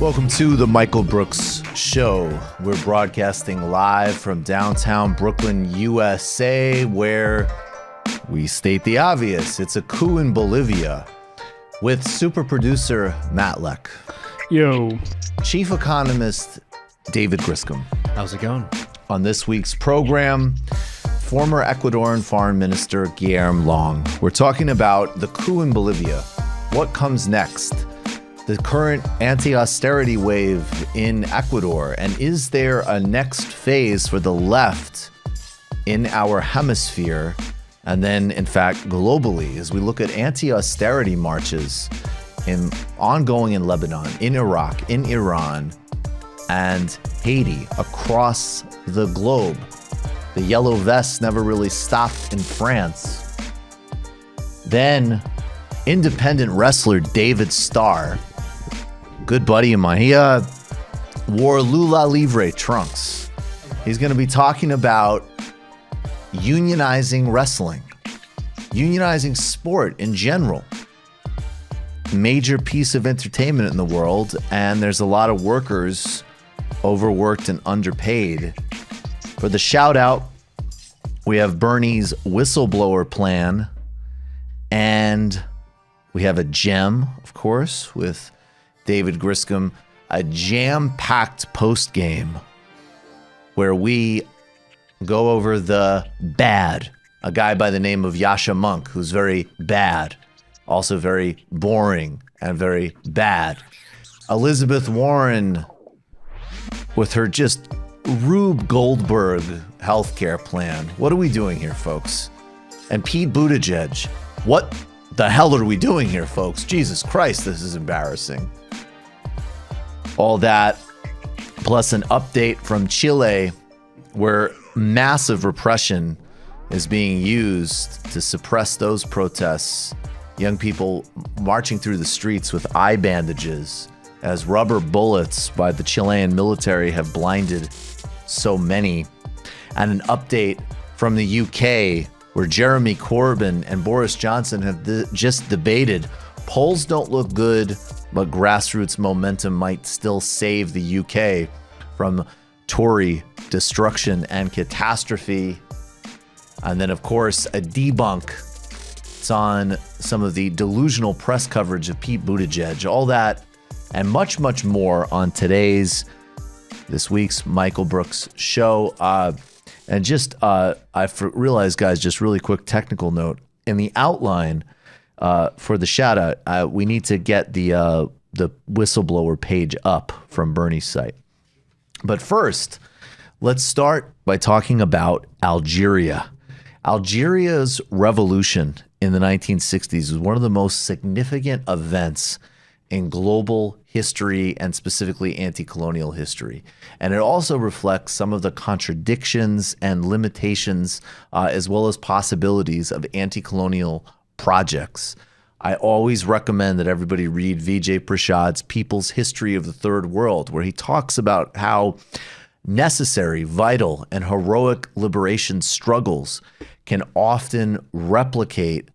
Welcome to the Michael Brooks Show. We're broadcasting live from downtown Brooklyn, USA, where we state the obvious. It's a coup in Bolivia with super producer Matt Leck. Yo. Chief economist David Griscom. How's it going? On this week's program, former Ecuadorian Foreign Minister Guillaume Long. We're talking about the coup in Bolivia. What comes next? The current anti-austerity wave in Ecuador, and is there a next phase for the left in our hemisphere, and then in fact globally, as we look at anti-austerity marches ongoing in Lebanon, in Iraq, in Iran, and Haiti, across the globe. The yellow vests never really stopped in France. Then independent wrestler David Starr, good buddy of mine, he wore Lula Livre trunks. He's going to be talking about unionizing wrestling, unionizing sport in general. Major piece of entertainment in the world, and there's a lot of workers overworked and underpaid. For the Shoutout, we have Bernie's whistleblower plan, and we have a gem, of course, with David Griscom, a jam-packed post-game where we go over the bad. A guy by the name of Yasha Monk, who's very bad, also very boring and very bad. Elizabeth Warren with her just Rube Goldberg healthcare plan. What are we doing here, folks? And Pete Buttigieg. What the hell are we doing here, folks? Jesus Christ, this is embarrassing. All that, plus an update from Chile, where massive repression is being used to suppress those protests. Young people marching through the streets with eye bandages as rubber bullets by the Chilean military have blinded so many. And an update from the UK, where Jeremy Corbyn and Boris Johnson have just debated. Polls don't look good, but grassroots momentum might still save the UK from Tory destruction and catastrophe. And then, of course, a debunk. It's on some of the delusional press coverage of Pete Buttigieg. All that and much, much more on this week's Michael Brooks Show. And just, I realized, guys, just really quick technical note. In the outline for the Shoutout, we need to get the whistleblower page up from Bernie's site. But first, let's start by talking about Algeria. Algeria's revolution in the 1960s was one of the most significant events in global history and specifically anti-colonial history. And it also reflects some of the contradictions and limitations as well as possibilities of anti-colonial projects. I always recommend that everybody read Vijay Prashad's People's History of the Third World, where he talks about how necessary, vital, and heroic liberation struggles can often replicate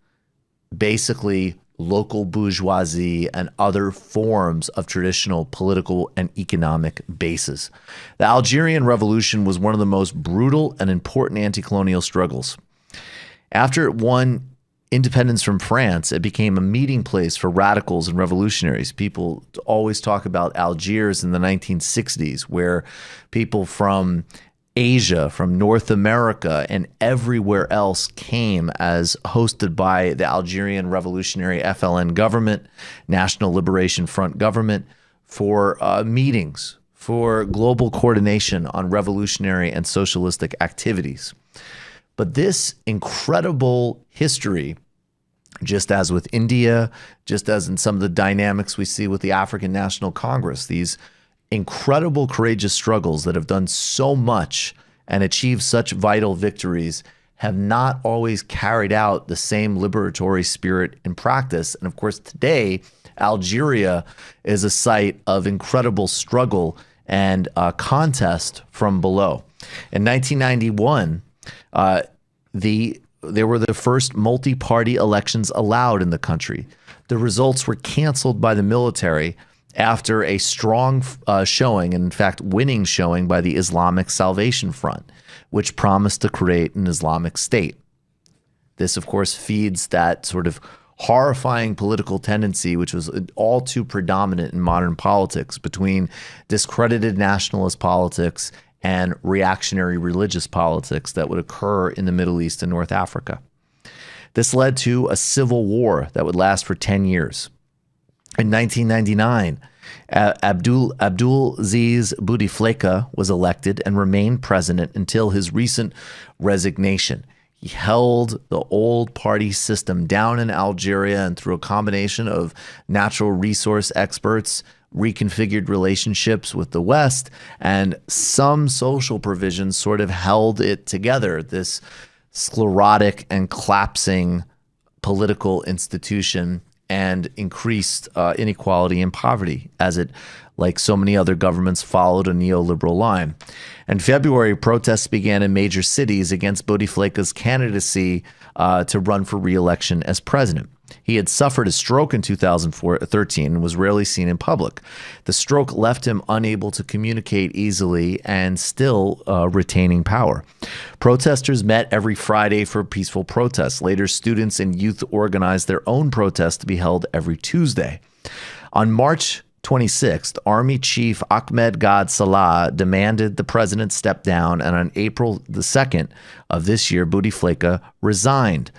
basically local bourgeoisie and other forms of traditional political and economic bases. The Algerian Revolution was one of the most brutal and important anti-colonial struggles. After it won independence from France, it became a meeting place for radicals and revolutionaries. People always talk about Algiers in the 1960s, where people from Asia, from North America, and everywhere else came as hosted by the Algerian Revolutionary FLN government, National Liberation Front government, for meetings, for global coordination on revolutionary and socialistic activities. But this incredible history, just as with India, just as in some of the dynamics we see with the African National Congress, these incredible, courageous struggles that have done so much and achieved such vital victories have not always carried out the same liberatory spirit in practice. And of course, today, Algeria is a site of incredible struggle and contest from below. In 1991, there were the first multi-party elections allowed in the country. The results were canceled by the military, after a strong showing, and in fact winning showing by the Islamic Salvation Front, which promised to create an Islamic State. This, of course, feeds that sort of horrifying political tendency, which was all too predominant in modern politics, between discredited nationalist politics and reactionary religious politics that would occur in the Middle East and North Africa. This led to a civil war that would last for 10 years. In 1999, Abdulaziz Bouteflika was elected and remained president until his recent resignation. He held the old party system down in Algeria, and through a combination of natural resource experts, reconfigured relationships with the West, and some social provisions sort of held it together, this sclerotic and collapsing political institution, and increased inequality and poverty as it, like so many other governments, followed a neoliberal line. In February, protests began in major cities against Bouteflika's candidacy to run for re-election as president. He had suffered a stroke in 2013 and was rarely seen in public. The stroke left him unable to communicate easily and still retaining power. Protesters met every Friday for peaceful protests. Later, students and youth organized their own protests to be held every Tuesday. On March 26th, Army Chief Ahmed Gad Salah demanded the president step down, and on April the 2nd of this year, Bouteflika resigned.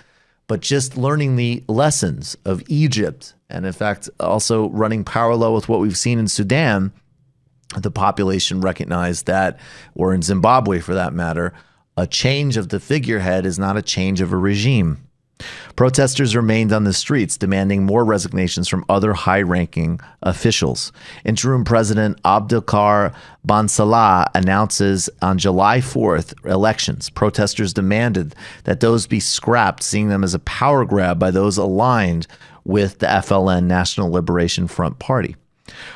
But just learning the lessons of Egypt, and in fact also running parallel with what we've seen in Sudan, the population recognized that, or in Zimbabwe for that matter, a change of the figurehead is not a change of a regime. Protesters remained on the streets, demanding more resignations from other high-ranking officials. Interim President Abdelkar Ben Salah announces on July 4th elections. Protesters demanded that those be scrapped, seeing them as a power grab by those aligned with the FLN, National Liberation Front Party.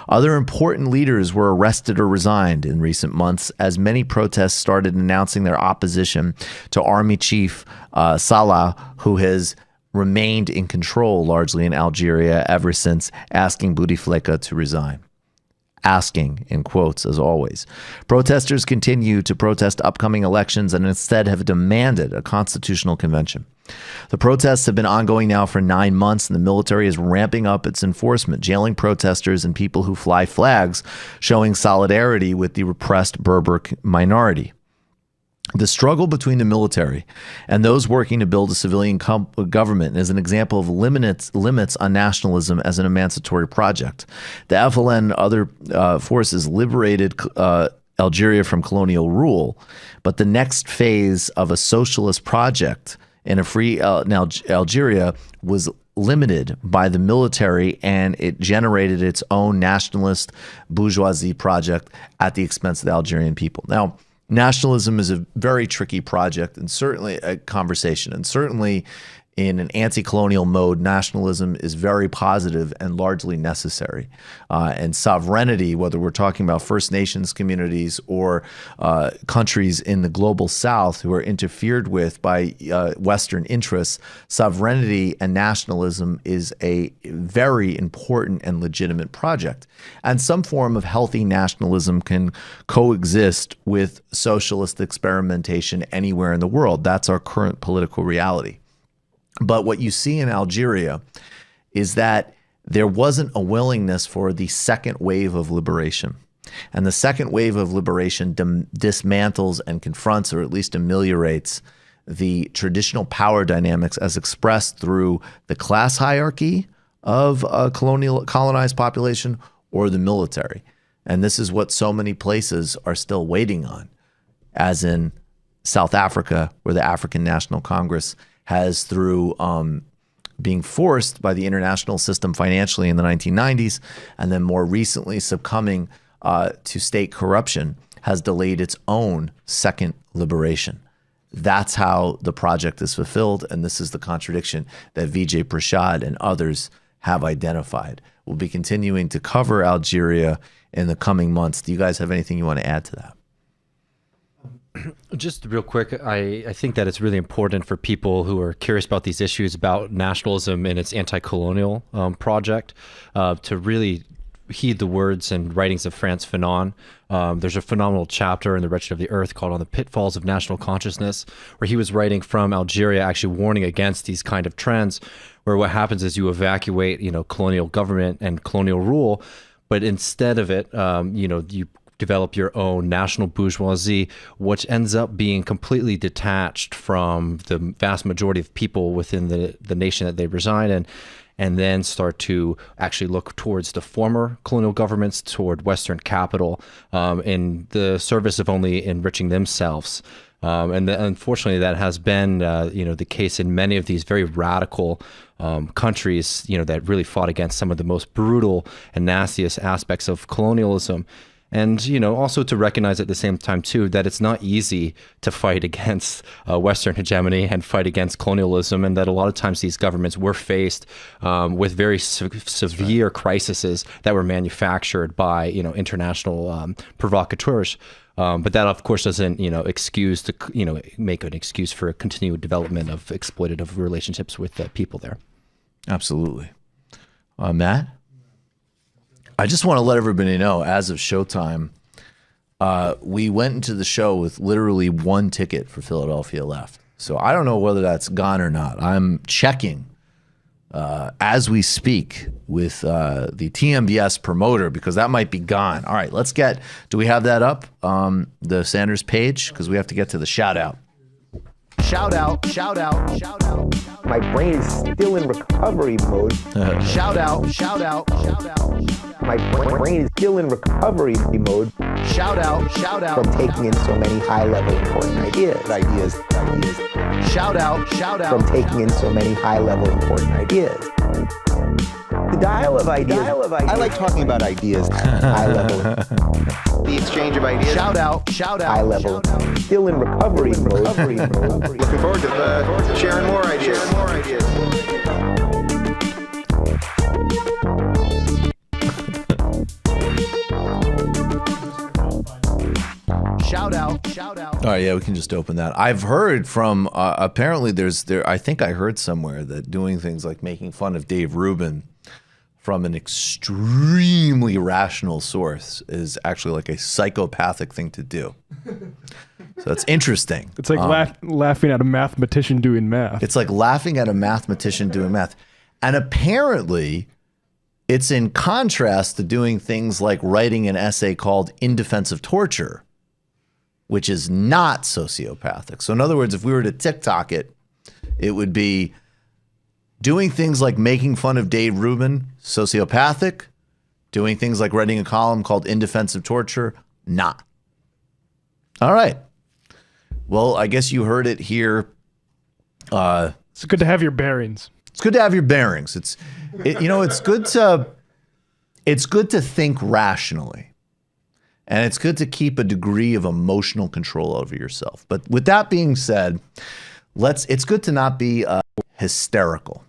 Other important leaders were arrested or resigned in recent months as many protests started announcing their opposition to Army Chief Salah, who has remained in control largely in Algeria ever since, asking Bouteflika to resign. Asking, in quotes, as always. Protesters continue to protest upcoming elections and instead have demanded a constitutional convention. The protests have been ongoing now for 9 months, and the military is ramping up its enforcement, jailing protesters and people who fly flags, showing solidarity with the repressed Berber minority. The struggle between the military and those working to build a civilian government is an example of limits on nationalism as an emancipatory project. The FLN and other forces liberated Algeria from colonial rule, but the next phase of a socialist project in a free Algeria was limited by the military, and it generated its own nationalist bourgeoisie project at the expense of the Algerian people. Now, nationalism is a very tricky project and certainly a conversation, and certainly in an anti-colonial mode, nationalism is very positive and largely necessary. And sovereignty, whether we're talking about First Nations communities or countries in the global South who are interfered with by Western interests, sovereignty and nationalism is a very important and legitimate project. And some form of healthy nationalism can coexist with socialist experimentation anywhere in the world. That's our current political reality. But what you see in Algeria is that there wasn't a willingness for the second wave of liberation. And the second wave of liberation dismantles and confronts, or at least ameliorates, the traditional power dynamics as expressed through the class hierarchy of a colonized population or the military. And this is what so many places are still waiting on, as in South Africa, where the African National Congress has, through being forced by the international system financially in the 1990s, and then more recently succumbing to state corruption, has delayed its own second liberation. That's how the project is fulfilled, and this is the contradiction that Vijay Prashad and others have identified. We'll be continuing to cover Algeria in the coming months. Do you guys have anything you want to add to that? Just real quick, I think that it's really important for people who are curious about these issues about nationalism and its anti-colonial project to really heed the words and writings of Frantz Fanon. There's a phenomenal chapter in The Wretched of the Earth called On the Pitfalls of National Consciousness, where he was writing from Algeria, actually warning against these kind of trends, where what happens is you evacuate, colonial government and colonial rule, but instead of it, you develop your own national bourgeoisie, which ends up being completely detached from the vast majority of people within the nation that they reside in, and then start to actually look towards the former colonial governments, toward Western capital, in the service of only enriching themselves. Unfortunately, that has been, the case in many of these very radical countries, that really fought against some of the most brutal and nastiest aspects of colonialism. And, also to recognize at the same time, too, that it's not easy to fight against Western hegemony and fight against colonialism, and that a lot of times these governments were faced with very severe crises that were manufactured by, international provocateurs. But that, of course, doesn't, make an excuse for a continued development of exploitative relationships with people there. Absolutely. Matt? I just want to let everybody know, as of showtime, we went into the show with literally one ticket for Philadelphia left. So I don't know whether that's gone or not. I'm checking as we speak with the TMBS promoter, because that might be gone. All right, do we have that up, the Sanders page? Because we have to get to the shout out. Shout out, shout out, shout out. My brain is still in recovery mode. Shout out, shout out, shout out. My brain is still in recovery mode. Shout out, shout out. From taking in so many high-level important ideas. Shout out, shout out. From taking in so many high-level important ideas. The dial of ideas. I like talking about ideas. High level. The exchange of ideas. Shout out, shout out. High level. Still in recovery mode. Looking forward to sharing more ideas. Shout out, shout out. All right, yeah, we can just open that. I've heard from, apparently I think I heard somewhere that doing things like making fun of Dave Rubin from an extremely rational source is actually like a psychopathic thing to do. So that's interesting. It's like laughing at a mathematician doing math. It's like laughing at a mathematician doing math. And apparently it's in contrast to doing things like writing an essay called In Defense of Torture, which is not sociopathic. So in other words, if we were to TikTok it, it would be doing things like making fun of Dave Rubin, sociopathic. Doing things like writing a column called In Defense of Torture, not. All right. Well, I guess you heard it here. It's good to have your bearings. It's good to have your bearings. It's good to think rationally. And it's good to keep a degree of emotional control over yourself. But with that being said, it's good to not be hysterical.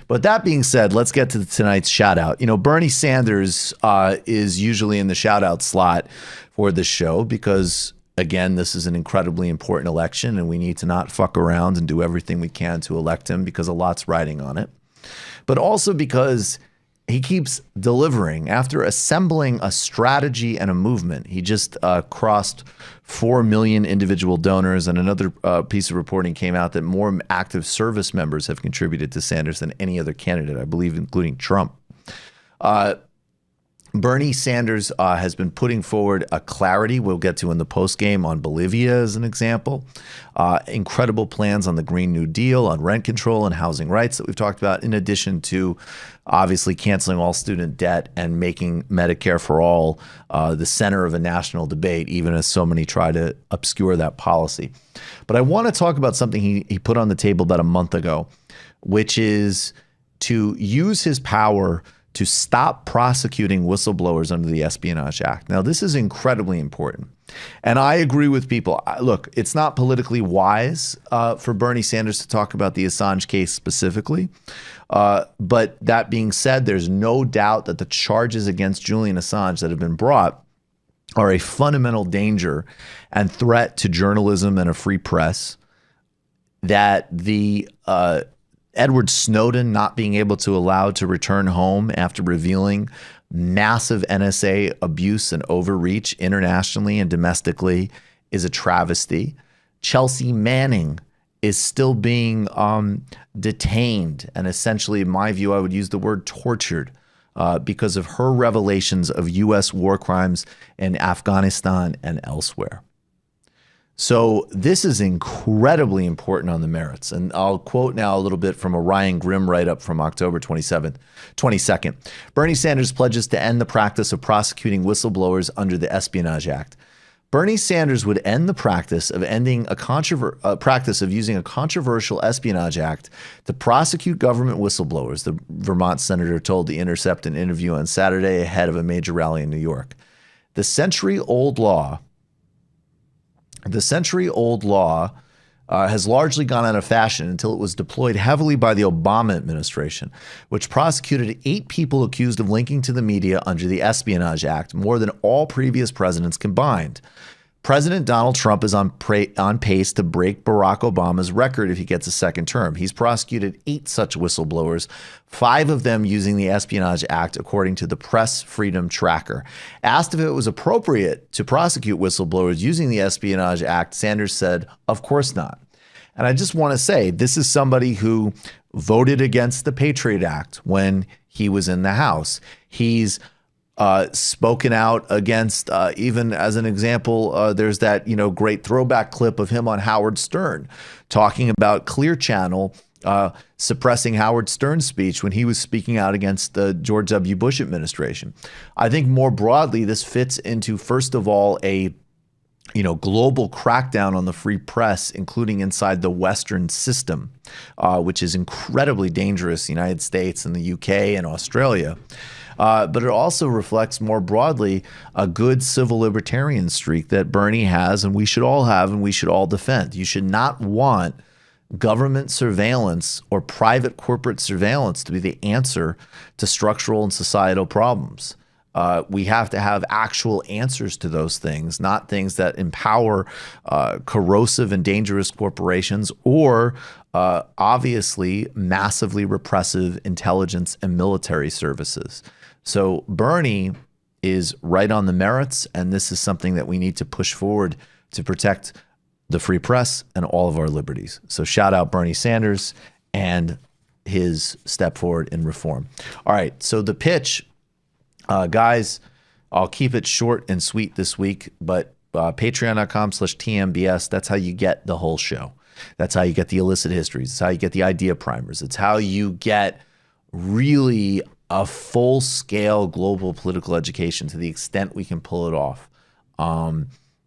But that being said, let's get to tonight's shout out. Bernie Sanders is usually in the shout out slot for this show because, again, this is an incredibly important election and we need to not fuck around and do everything we can to elect him because a lot's riding on it. But also because he keeps delivering. After assembling a strategy and a movement, he just crossed 4 million individual donors, and another piece of reporting came out that more active service members have contributed to Sanders than any other candidate, I believe, including Trump. Bernie Sanders has been putting forward a clarity we'll get to in the postgame on Bolivia as an example. Incredible plans on the Green New Deal, on rent control and housing rights that we've talked about, in addition to obviously canceling all student debt and making Medicare for all the center of a national debate, even as so many try to obscure that policy. But I want to talk about something he put on the table about a month ago, which is to use his power to stop prosecuting whistleblowers under the Espionage Act. Now, this is incredibly important. And I agree with people. Look, it's not politically wise for Bernie Sanders to talk about the Assange case specifically. But that being said, there's no doubt that the charges against Julian Assange that have been brought are a fundamental danger and threat to journalism and a free press, that the Edward Snowden not being able to allow to return home after revealing massive NSA abuse and overreach internationally and domestically is a travesty. Chelsea Manning is still being detained and essentially, in my view, I would use the word tortured because of her revelations of U.S. war crimes in Afghanistan and elsewhere. So this is incredibly important on the merits. And I'll quote now a little bit from a Ryan Grimm write-up from October 22nd. Bernie Sanders pledges to end the practice of prosecuting whistleblowers under the Espionage Act. Bernie Sanders would end the practice of using a controversial Espionage Act to prosecute government whistleblowers, the Vermont senator told The Intercept in an interview on Saturday ahead of a major rally in New York. The century-old law has largely gone out of fashion until it was deployed heavily by the Obama administration, which prosecuted 8 people accused of linking to the media under the Espionage Act, more than all previous presidents combined. President Donald Trump is on pace to break Barack Obama's record if he gets a second term. He's prosecuted 8 such whistleblowers, 5 of them using the Espionage Act, according to the Press Freedom Tracker. Asked if it was appropriate to prosecute whistleblowers using the Espionage Act, Sanders said, "Of course not." And I just want to say, this is somebody who voted against the Patriot Act when he was in the House. He's spoken out against, even as an example, there's that great throwback clip of him on Howard Stern talking about Clear Channel suppressing Howard Stern's speech when he was speaking out against the George W. Bush administration. I think more broadly, this fits into, first of all, a global crackdown on the free press, including inside the Western system, which is incredibly dangerous, the United States and the UK and Australia. But it also reflects more broadly a good civil libertarian streak that Bernie has and we should all have and we should all defend. You should not want government surveillance or private corporate surveillance to be the answer to structural and societal problems. We have to have actual answers to those things, not things that empower corrosive and dangerous corporations or obviously massively repressive intelligence and military services. So Bernie is right on the merits, and this is something that we need to push forward to protect the free press and all of our liberties. So shout out Bernie Sanders and his step forward in reform. All right, so the pitch, guys, I'll keep it short and sweet this week, but patreon.com/TMBS, that's how you get the whole show. That's how you get the illicit histories. It's how you get the idea primers. It's how you get really a full-scale global political education to the extent we can pull it off.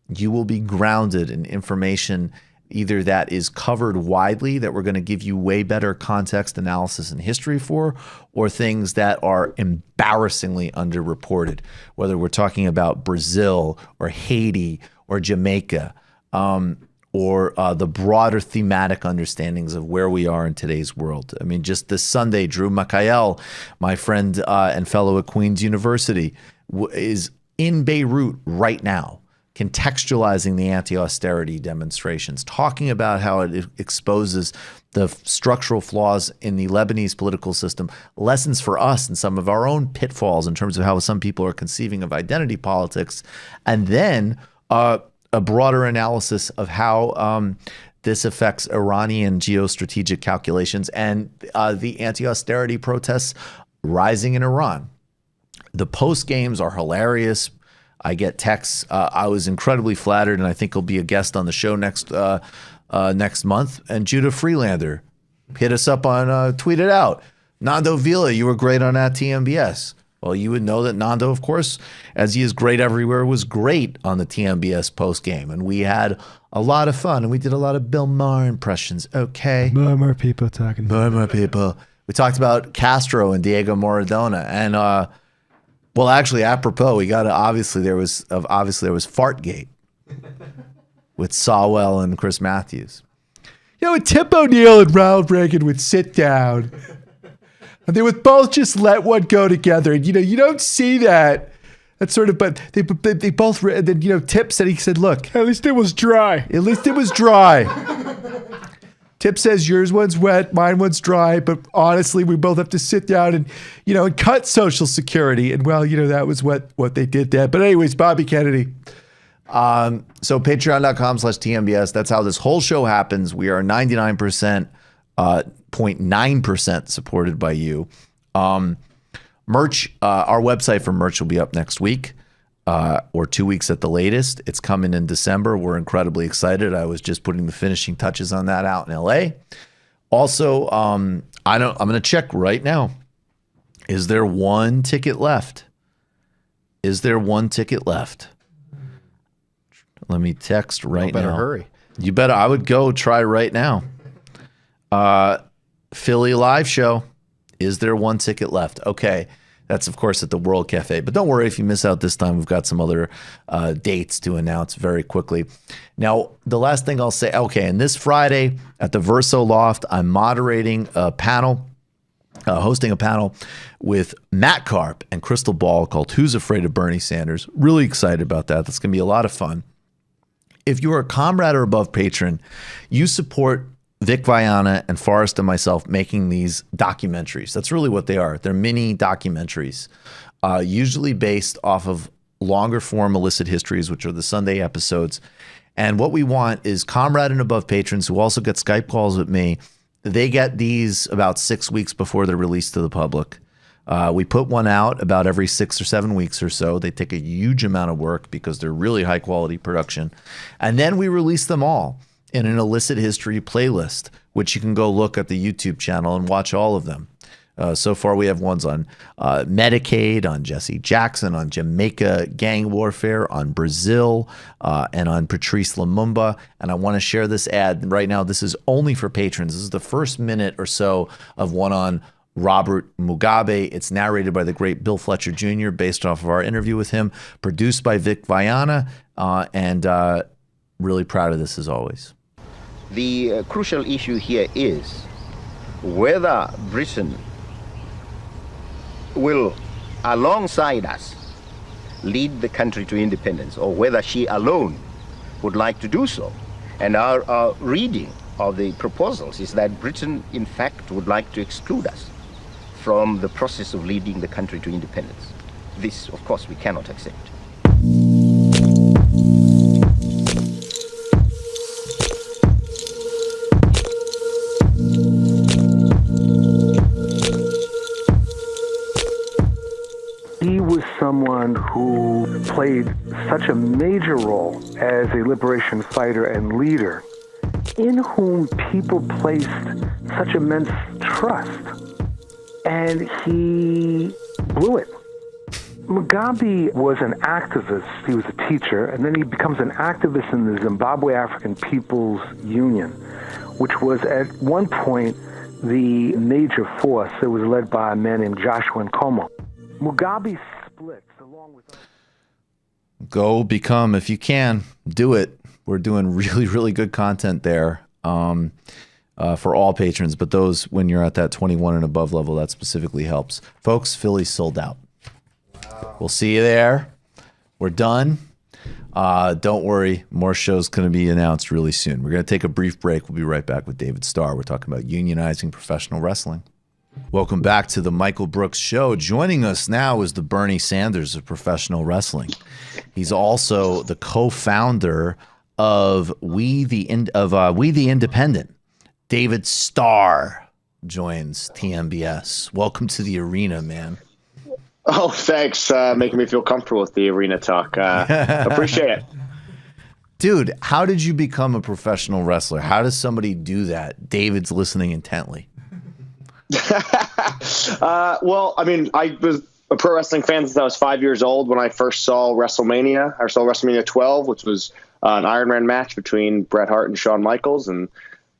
You will be grounded in information either that is covered widely, that we're going to give you way better context analysis and history for, or things that are embarrassingly underreported, whether we're talking about Brazil or Haiti or Jamaica, or the broader thematic understandings of where we are in today's world. I mean, just this Sunday, Drew Mikael, my friend and fellow at Queen's University, is in Beirut right now, contextualizing the anti-austerity demonstrations, talking about how it exposes the structural flaws in the Lebanese political system, lessons for us and some of our own pitfalls in terms of how some people are conceiving of identity politics, and then a broader analysis of how this affects Iranian geostrategic calculations and the anti-austerity protests rising in Iran. The post games are hilarious. I get texts. I was incredibly flattered, and I think he'll be a guest on the show next month. And Judah Freelander hit us up on tweet it out. Nando Vila, you were great on that TMBS. Well, you would know that Nando, of course, as he is great everywhere, was great on the TMBS post game, and we had a lot of fun, and we did a lot of Bill Maher impressions. Okay, more people talking. More people. We talked about Castro and Diego Maradona, and well, actually, apropos, we got to obviously there was Fartgate with Sawell and Chris Matthews. Tip O'Neill and Ronald Reagan would sit down. And they would both just let one go together. And, you don't see that. That's sort of, but they both, and then, Tip said, look. At least it was dry. At least it was dry. Tip says yours one's wet, mine one's dry, but honestly, we both have to sit down and, and cut Social Security. And well, that was what they did there. But anyways, Bobby Kennedy. So patreon.com/TMBS. That's how this whole show happens. We are 99.9% supported by you. Merch, our website for merch will be up next week. Or 2 weeks at the latest. It's coming in December. We're incredibly excited. I was just putting the finishing touches on that out in LA. Also, I'm going to check right now. Is there one ticket left? Is there one ticket left? Let me text right now. Better hurry. You better. I would go try right now. Philly live show. Is there one ticket left? Okay. That's, of course, at the World Cafe. But don't worry if you miss out this time. We've got some other dates to announce very quickly. Now, the last thing I'll say, okay, and this Friday at the Verso Loft, I'm moderating a panel, hosting a panel with Matt Karp and Crystal Ball called Who's Afraid of Bernie Sanders? Really excited about that. That's going to be a lot of fun. If you're a comrade or above patron, you support Vic Viana and Forrest and myself making these documentaries. That's really what they are. They're mini documentaries, usually based off of longer form illicit histories, which are the Sunday episodes. And what we want is comrade and above patrons who also get Skype calls with me. They get these about 6 weeks before they're released to the public. We put one out about every 6 or 7 weeks or so. They take a huge amount of work because they're really high quality production. And then we release them all in an illicit history playlist, which you can go look at the YouTube channel and watch all of them. So far, we have ones on Medicaid, on Jesse Jackson, on Jamaica gang warfare, on Brazil, and on Patrice Lumumba. And I want to share this ad right now. This is only for patrons. This is the first minute or so of one on Robert Mugabe. It's narrated by the great Bill Fletcher Jr., based off of our interview with him, produced by Vic Viana, and really proud of this as always. The crucial issue here is whether Britain will, alongside us, lead the country to independence, or whether she alone would like to do so. And our reading of the proposals is that Britain, in fact, would like to exclude us from the process of leading the country to independence. This, of course, we cannot accept. He was someone who played such a major role as a liberation fighter and leader, in whom people placed such immense trust, and he blew it. Mugabe was an activist. He was a teacher, and then he becomes an activist in the Zimbabwe African People's Union, which was at one point the major force. It was led by a man named Joshua Nkomo. Mugabe splits along with... Go become, if you can, do it. We're doing really, really good content there for all patrons, but those when you're at that 21 and above level, that specifically helps. Folks, Philly's sold out. We'll see you there. We're done. Don't worry, more shows going to be announced really soon. We're going to take a brief break. We'll be right back with David Starr. We're talking about unionizing professional wrestling. Welcome back to the Michael Brooks Show. Joining us now is the Bernie Sanders of professional wrestling. He's also the co-founder of We the Independent. David Starr joins TMBS. Welcome to the arena, man. Oh, thanks. Making me feel comfortable with the arena talk. Appreciate it. Dude, how did you become a professional wrestler? How does somebody do that? David's listening intently. Well, I mean, I was a pro wrestling fan since I was 5 years old when I first saw WrestleMania. I saw WrestleMania 12, which was an Iron Man match between Bret Hart and Shawn Michaels. And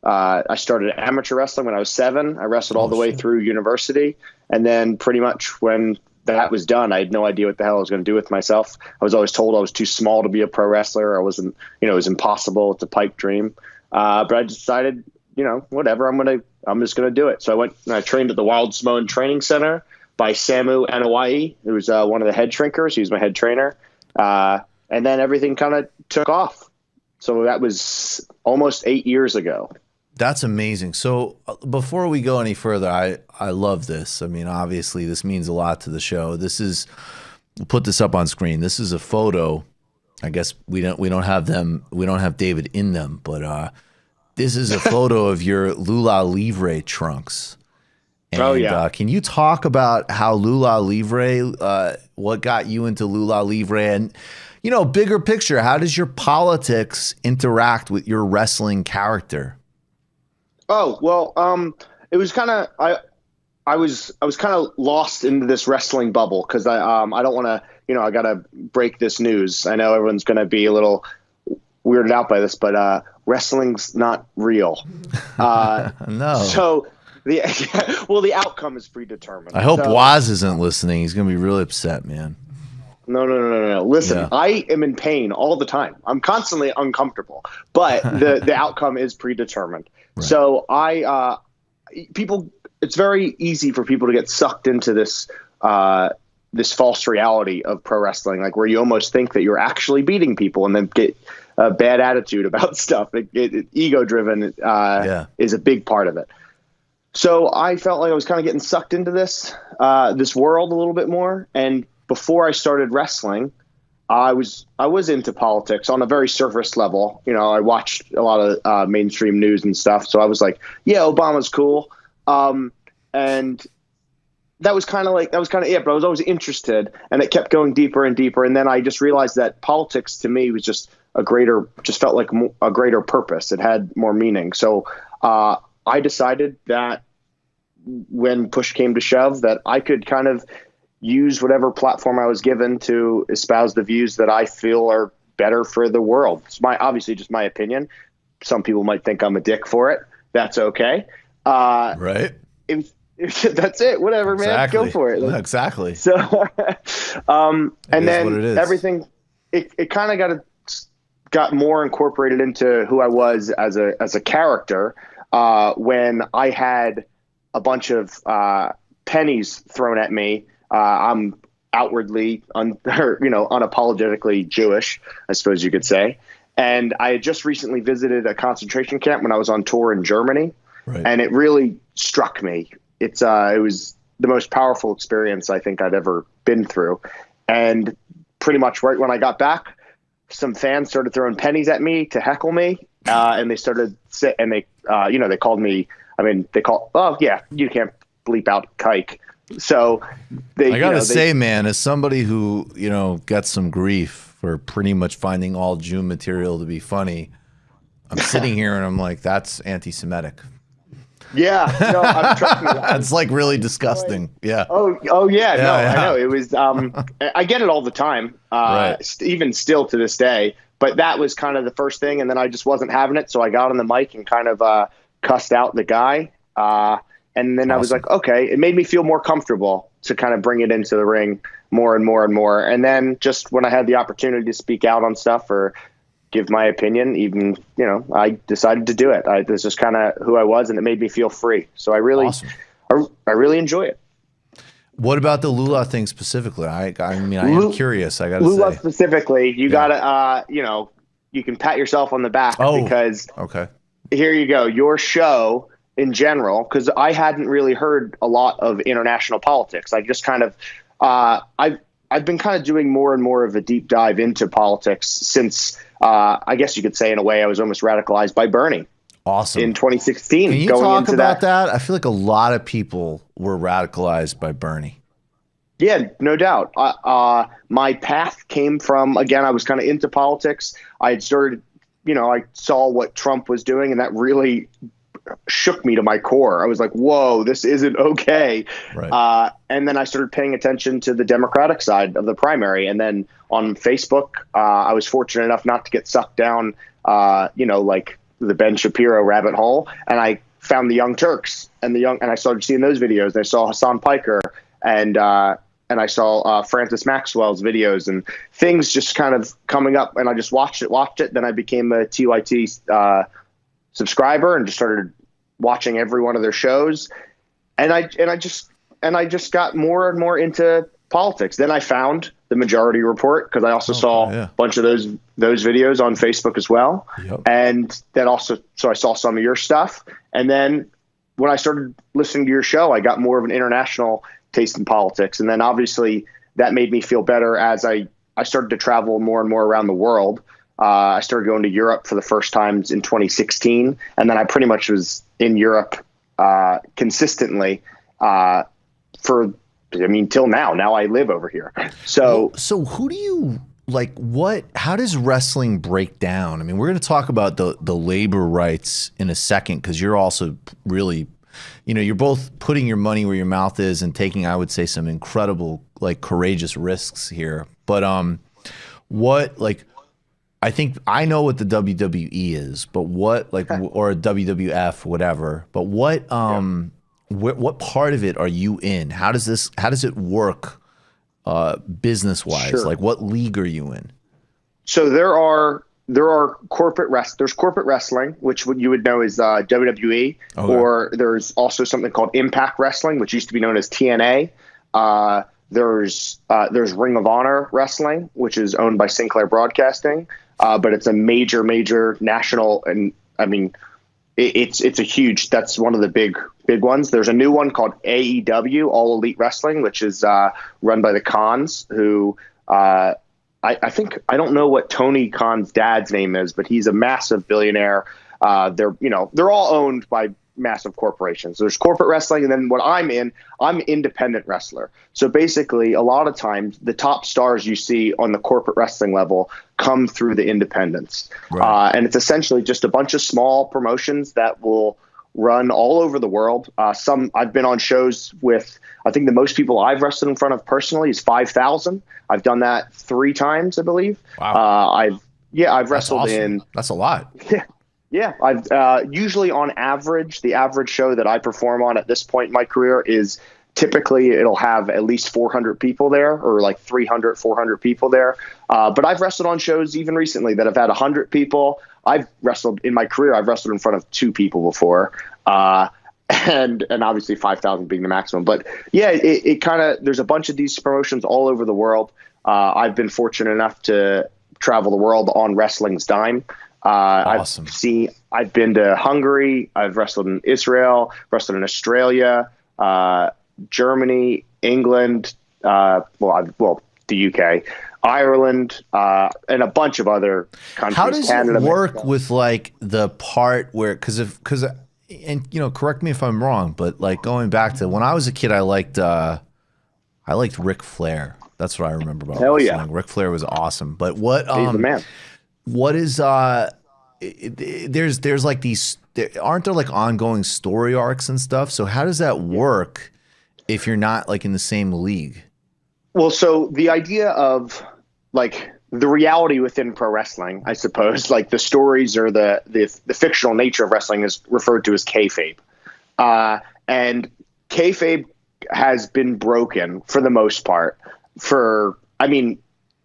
I started amateur wrestling when I was 7. I wrestled all the way through university. And then pretty much when that was done, I had no idea what the hell I was going to do with myself. I was always told I was too small to be a pro wrestler. I wasn't, it was impossible. It's a pipe dream. But I decided, whatever, I'm just going to do it. So I went and I trained at the Wild Samoan Training Center by Samu Anawai, who was one of the head shrinkers. He was my head trainer. And then everything kind of took off. So that was almost 8 years ago That's amazing. So before we go any further, I love this. I mean, obviously this means a lot to the show. We'll put this up on screen. This is a photo. I guess we don't have David in them, but this is a photo of your Lula Livre trunks. And, oh yeah. Can you talk about how Lula Livre, what got you into Lula Livre, and bigger picture, how does your politics interact with your wrestling character? Oh, well, it was kind of, I was kind of lost into this wrestling bubble because I don't want to, I got to break this news. I know everyone's going to be a little weirded out by this, but wrestling's not real. No. So the outcome is predetermined. I hope Waz isn't listening. He's going to be really upset, man. No. Listen, Yeah. I am in pain all the time. I'm constantly uncomfortable, but the outcome is predetermined. Right. So it's very easy for people to get sucked into this false reality of pro wrestling, like where you almost think that you're actually beating people and then get a bad attitude about stuff. Ego driven is a big part of it. So I felt like I was kind of getting sucked into this world a little bit more. And before I started wrestling, I was into politics on a very surface level. I watched a lot of mainstream news and stuff. So I was like, yeah, Obama's cool. And that was kind of it, but I was always interested, and it kept going deeper and deeper. And then I just realized that politics to me was just felt like a greater purpose. It had more meaning. So I decided that when push came to shove, that I could kind of use whatever platform I was given to espouse the views that I feel are better for the world. It's obviously just my opinion. Some people might think I'm a dick for it. That's okay. Right. That's it. Whatever, man. Exactly. Go for it. Yeah, exactly. So, and then everything, it kind of got more incorporated into who I was as a character when I had a bunch of pennies thrown at me. I'm outwardly, unapologetically Jewish, I suppose you could say. And I had just recently visited a concentration camp when I was on tour in Germany. Right. And it really struck me. It was the most powerful experience I think I'd ever been through. And pretty much right when I got back, some fans started throwing pennies at me to heckle me. And they started they called me, oh yeah, you can't bleep out kike. So I gotta say, man, as somebody who, gets some grief for pretty much finding all Jew material to be funny, I'm sitting here and I'm like, that's anti-Semitic. Yeah, no, I'm trusting you. That's like really disgusting. Yeah. Oh yeah. No, I know. It was. I get it all the time. Right. Even still to this day. But that was kind of the first thing, and then I just wasn't having it, so I got on the mic and kind of cussed out the guy. And then I was like, okay, it made me feel more comfortable to kind of bring it into the ring more and more and more. And then just when I had the opportunity to speak out on stuff or give my opinion, even, I decided to do it. This is kind of who I was, and it made me feel free. So I really, I really enjoy it. What about the Lula thing specifically? I am curious. I got to say. Lula specifically, you gotta, you can pat yourself on the back because here you go. Your show in general, because I hadn't really heard a lot of international politics. I just kind of, I've been kind of doing more and more of a deep dive into politics since, I guess you could say in a way I was almost radicalized by Bernie. Awesome. In 2016. Can you talk about that? I feel like a lot of people were radicalized by Bernie. Yeah, no doubt. My path came from, again, I was kind of into politics. I had started, I saw what Trump was doing, and that really shook me to my core. I was like, whoa, this isn't okay. Right. And then I started paying attention to the Democratic side of the primary. And then on Facebook, I was fortunate enough not to get sucked down, like the Ben Shapiro rabbit hole. And I found the Young Turks and I started seeing those videos. And I saw Hassan Piker and I saw Francis Maxwell's videos and things just kind of coming up. And I just watched it. Then I became a TYT subscriber and just started watching every one of their shows. And I just got more and more into politics. Then I found the Majority Report because I also saw yeah. a bunch of those videos on Facebook as well. Yep. And then also, so I saw some of your stuff. And then when I started listening to your show, I got more of an international taste in politics. And then obviously that made me feel better as I started to travel more and more around the world. I started going to Europe for the first times in 2016. And then I pretty much was in Europe consistently till now. Now I live over here. So who do you like? How does wrestling break down? I mean, we're going to talk about the labor rights in a second, because you're also really, you're both putting your money where your mouth is and taking, I would say, some incredible, like, courageous risks here. But I think I know what the WWE is, but what, like, or WWF, whatever. But what part of it are you in? How does it work business wise? Sure. Like, what league are you in? So there are there's corporate wrestling, which you would know is WWE, Okay. or there's also something called Impact Wrestling, which used to be known as TNA. There's Ring of Honor Wrestling, which is owned by Sinclair Broadcasting, but it's a major national, and I mean, it's a huge. That's one of the big ones. There's a new one called AEW, All Elite Wrestling, which is run by the Khans, who I think, I don't know what Tony Khan's dad's name is, but he's a massive billionaire. They're all owned by massive corporations. There's corporate wrestling, and then what I'm independent wrestler. So basically, a lot of times the top stars you see on the corporate wrestling level come through the independents. Right. And it's essentially just a bunch of small promotions that will run all over the world. I've been on shows with, I think the most people I've wrestled in front of personally is 5,000. I've done that 3 times, I believe. Wow. I've wrestled awesome. in. That's a lot. Yeah, I've usually on average, the average show that I perform on at this point in my career is typically it'll have at least 400 people there, or like 300, 400 people there. But I've wrestled on shows even recently that have had 100 people. I've wrestled in my career. I've wrestled in front of 2 people before, and obviously 5,000 being the maximum. But yeah, it kind of, there's a bunch of these promotions all over the world. I've been fortunate enough to travel the world on wrestling's dime. Awesome. I've been to Hungary. I've wrestled in Israel, wrestled in Australia, Germany, England, the UK, Ireland, and a bunch of other countries. How does Canada, it work Mexico. with like the part where, and correct me if I'm wrong, but like going back to when I was a kid, I liked Ric Flair. That's what I remember about Hell wrestling. yeah. Ric Flair was awesome. But what He's the man. what is there's like these, aren't there like ongoing story arcs and stuff? So how does that work if you're not like in the same league? Well, so the idea of like the reality within pro wrestling, I suppose, like the stories or the fictional nature of wrestling is referred to as kayfabe. And kayfabe has been broken for the most part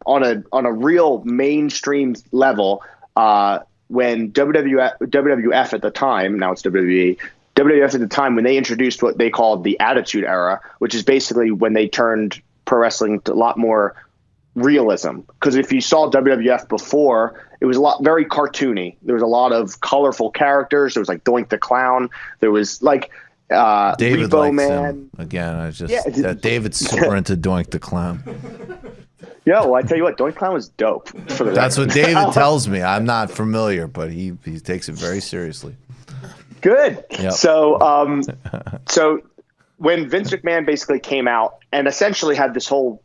on a real mainstream level, when WWF at the time, now it's WWE, WWF at the time, when they introduced what they called the Attitude Era, which is basically when they turned pro wrestling to a lot more realism. Because if you saw WWF before, it was very cartoony. There was a lot of colorful characters. There was like Doink the Clown. There was like David Repo likes Man. him. Again, David's super into Doink the Clown. Yeah, well, I tell you what, Doink Clown was dope. That's what David tells me. I'm not familiar, but he takes it very seriously. Good. Yep. So when Vince McMahon basically came out and essentially had this whole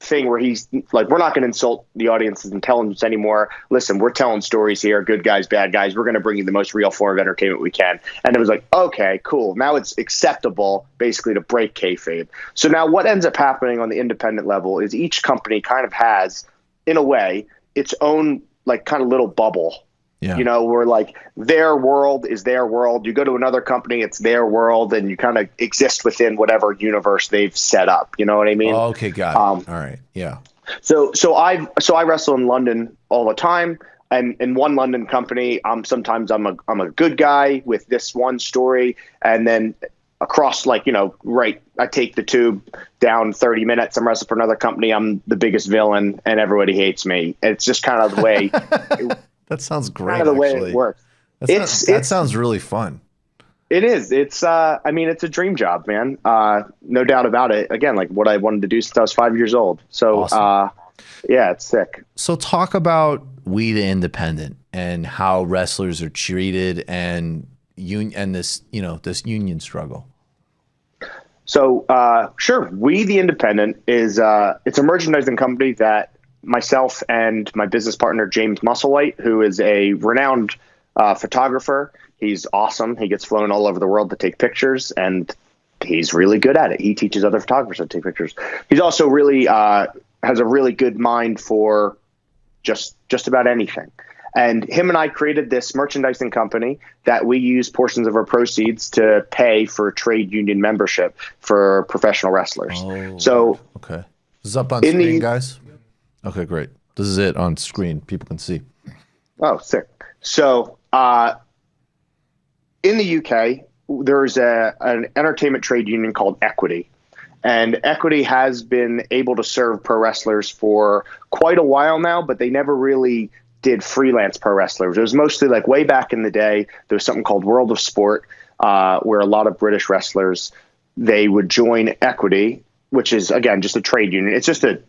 thing where he's like, we're not going to insult the audiences and tell them anymore. Listen, we're telling stories here, good guys, bad guys. We're going to bring you the most real form of entertainment we can. And it was like, okay, cool. Now it's acceptable basically to break kayfabe. So now what ends up happening on the independent level is each company kind of has, in a way, its own like kind of little bubble. Yeah. Where like their world is their world. You go to another company, it's their world, and you kind of exist within whatever universe they've set up. You know what I mean? Oh, okay, got it. All right, yeah. So I wrestle in London all the time, and in one London company, sometimes I'm a good guy with this one story, and then across, like, right, I take the tube down 30 minutes, I'm wrestling for another company, I'm the biggest villain and everybody hates me. It's just kind of the way that sounds great. Kind of the way actually. it works. That sounds really fun. It is. It's it's a dream job, man. No doubt about it. Again, like what I wanted to do since I was 5 years old. So awesome. Yeah, it's sick. So talk about We the Independent and how wrestlers are treated and this union struggle. So sure, We the Independent is it's a merchandising company that myself and my business partner James Musselwhite, who is a renowned photographer. He's awesome. He gets flown all over the world to take pictures, and he's really good at it. He teaches other photographers how to take pictures. He's also really has a really good mind for just about anything. And him and I created this merchandising company that we use portions of our proceeds to pay for trade union membership for professional wrestlers. Oh, so okay, this is up on screen, guys. Okay, great. This is it on screen. People can see. Oh, sick. So in the UK, there's an entertainment trade union called Equity. And Equity has been able to serve pro wrestlers for quite a while now, but they never really did freelance pro wrestlers. It was mostly like way back in the day, there was something called World of Sport, where a lot of British wrestlers, they would join Equity, which is, again, just a trade union. It's just a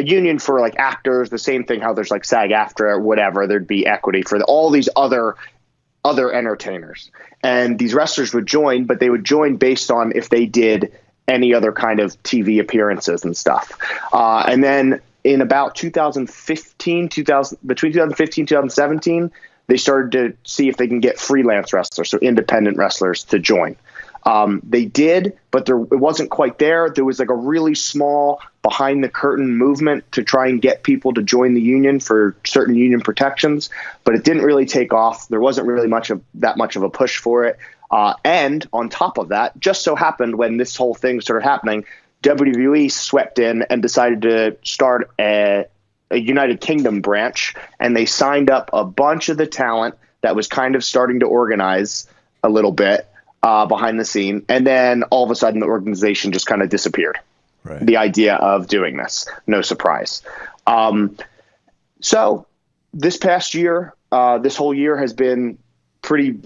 union for like actors, the same thing how there's like SAG-AFTRA or whatever, there'd be Equity for all these other entertainers. And these wrestlers would join, but they would join based on if they did any other kind of TV appearances and stuff. And then in about 2015, between 2015 and 2017, they started to see if they can get freelance wrestlers, so independent wrestlers, to join. They did, but it wasn't quite there. There was like a really small behind the curtain movement to try and get people to join the union for certain union protections, but it didn't really take off. There wasn't really that much of a push for it. And on top of that, just so happened when this whole thing started happening, WWE swept in and decided to start a United Kingdom branch, and they signed up a bunch of the talent that was kind of starting to organize a little bit behind the scene. And then all of a sudden the organization just kind of disappeared. Right. The idea of doing this, no surprise. So this past year, this whole year has been pretty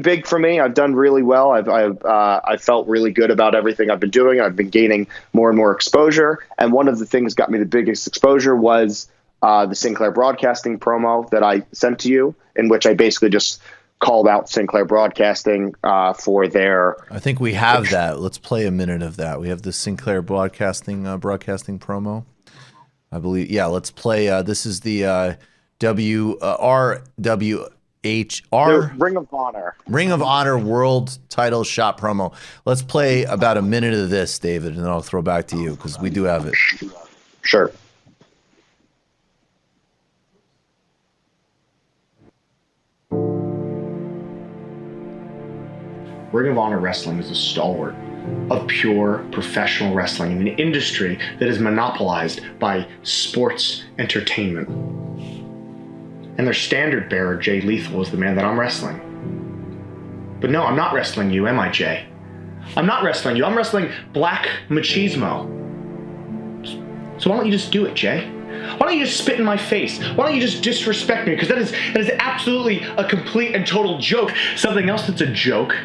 big for me. I've done really well. I felt really good about everything I've been doing. I've been gaining more and more exposure. And one of the things got me the biggest exposure was the Sinclair Broadcasting promo that I sent to you, in which I basically just called out Sinclair Broadcasting for their... I think we have that. Let's play a minute of that. We have the Sinclair Broadcasting promo, I believe. Yeah, let's play. This is the RWHR Ring of Honor World Title Shot promo. Let's play about a minute of this, David, and then I'll throw back to you because we do have it. Sure. Ring of Honor Wrestling is a stalwart of pure professional wrestling in an industry that is monopolized by sports entertainment. And their standard bearer, Jay Lethal, is the man that I'm wrestling. But no, I'm not wrestling you, am I, Jay? I'm not wrestling you. I'm wrestling black machismo. So why don't you just do it, Jay? Why don't you just spit in my face? Why don't you just disrespect me? Because that is absolutely a complete and total joke. Something else that's a joke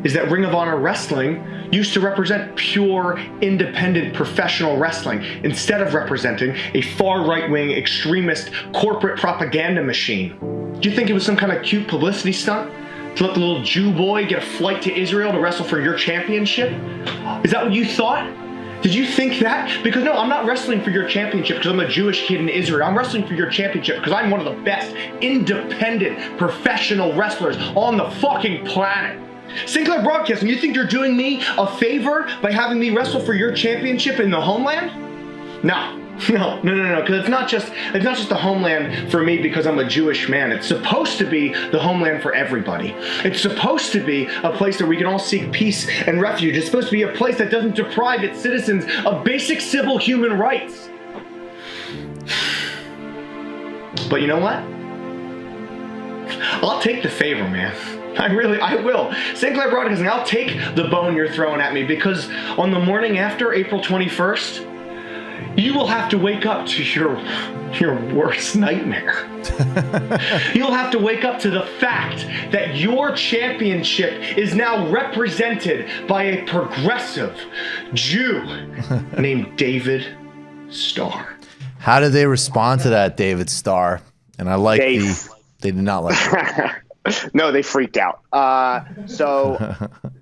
is that Ring of Honor Wrestling used to represent pure, independent, professional wrestling instead of representing a far right-wing, extremist, corporate propaganda machine. Do you think it was some kind of cute publicity stunt to let the little Jew boy get a flight to Israel to wrestle for your championship? Is that what you thought? Did you think that? Because no, I'm not wrestling for your championship because I'm a Jewish kid in Israel. I'm wrestling for your championship because I'm one of the best independent professional wrestlers on the fucking planet. Sinclair Broadcasting, you think you're doing me a favor by having me wrestle for your championship in the homeland? No, because it's not just the homeland for me because I'm a Jewish man. It's supposed to be the homeland for everybody. It's supposed to be a place that we can all seek peace and refuge. It's supposed to be a place that doesn't deprive its citizens of basic civil human rights. But you know what? I'll take the favor, man. I will. St. Clair Broadcasting, I'll take the bone you're throwing at me, because on the morning after April 21st, you will have to wake up to your worst nightmare. You'll have to wake up to the fact that your championship is now represented by a progressive Jew named David Starr. How did they respond to that, David Starr? And I like they did not like it. No, they freaked out. So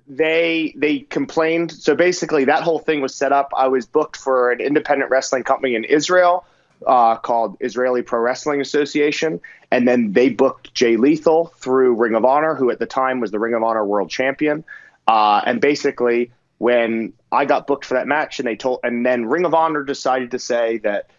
they complained. So basically that whole thing was set up. I was booked for an independent wrestling company in Israel called Israeli Pro Wrestling Association. And then they booked Jay Lethal through Ring of Honor, who at the time was the Ring of Honor world champion. And basically when I got booked for that match and then Ring of Honor decided to say that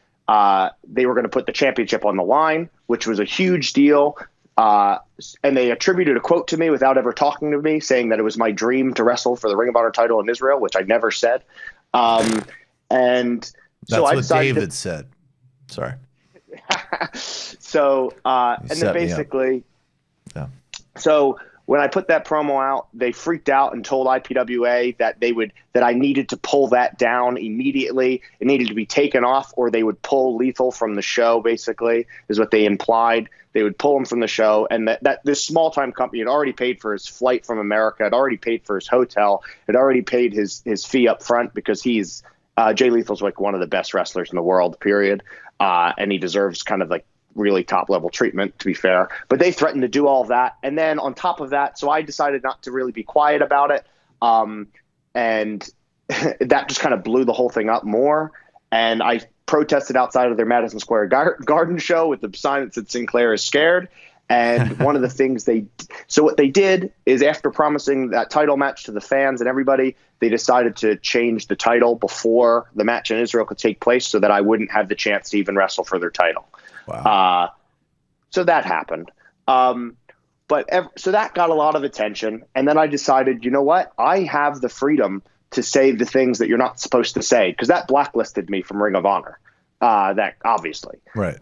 they were going to put the championship on the line, which was a huge deal. And they attributed a quote to me without ever talking to me, saying that it was my dream to wrestle for the Ring of Honor title in Israel, which I never said. And so that's I what David said. Sorry. So, and then basically, so when I put that promo out, they freaked out and told IPWA that I needed to pull that down immediately. It needed to be taken off, or they would pull Lethal from the show, basically, is what they implied. They would pull him from the show, and that this small-time company had already paid for his flight from America, had already paid for his hotel, had already paid his fee up front, because he's Jay Lethal's like one of the best wrestlers in the world, period. And he deserves kind of like really top level treatment, to be fair, but they threatened to do all of that. And then on top of that, so I decided not to really be quiet about it. And that just kind of blew the whole thing up more. And I protested outside of their Madison Square Garden show with the sign that said Sinclair is scared. And one of the things what they did is, after promising that title match to the fans and everybody, they decided to change the title before the match in Israel could take place, so that I wouldn't have the chance to even wrestle for their title. Wow. So that happened. So that got a lot of attention. And then I decided, you know what? I have the freedom to say the things that you're not supposed to say, because that blacklisted me from Ring of Honor. That obviously. Right.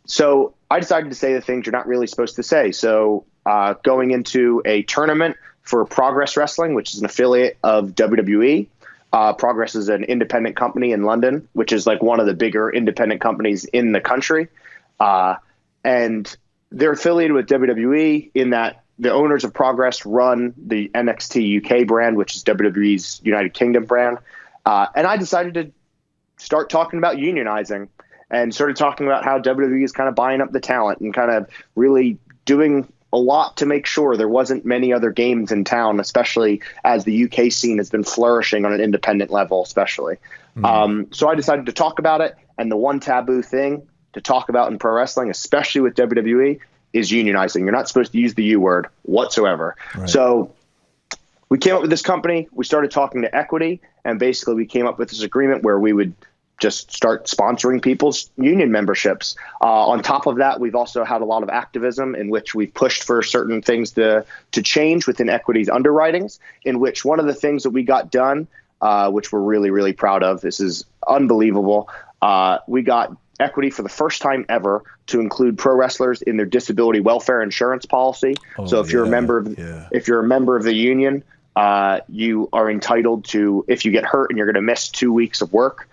So I decided to say the things you're not really supposed to say. So going into a tournament for Progress Wrestling, which is an affiliate of WWE. Progress is an independent company in London, which is like one of the bigger independent companies in the country. And they're affiliated with WWE in that the owners of Progress run the NXT UK brand, which is WWE's United Kingdom brand. And I decided to start talking about unionizing, and started talking about how WWE is kind of buying up the talent and kind of really doing a lot to make sure there wasn't many other games in town, especially as the UK scene has been flourishing on an independent level, especially. So I decided to talk about it. And the one taboo thing to talk about in pro wrestling, especially with WWE, is unionizing. You're not supposed to use the U word whatsoever. Right. So we came up with this company. We started talking to Equity, and basically we came up with this agreement where we would just start sponsoring people's union memberships. On top of that, we've also had a lot of activism in which we've pushed for certain things to change within Equity's underwritings, in which one of the things that we got done, which we're really, really proud of, this is unbelievable. We got Equity for the first time ever to include pro wrestlers in their disability welfare insurance policy. So if you're a member of the union, you are entitled to, if you get hurt and you're going to miss 2 weeks of work,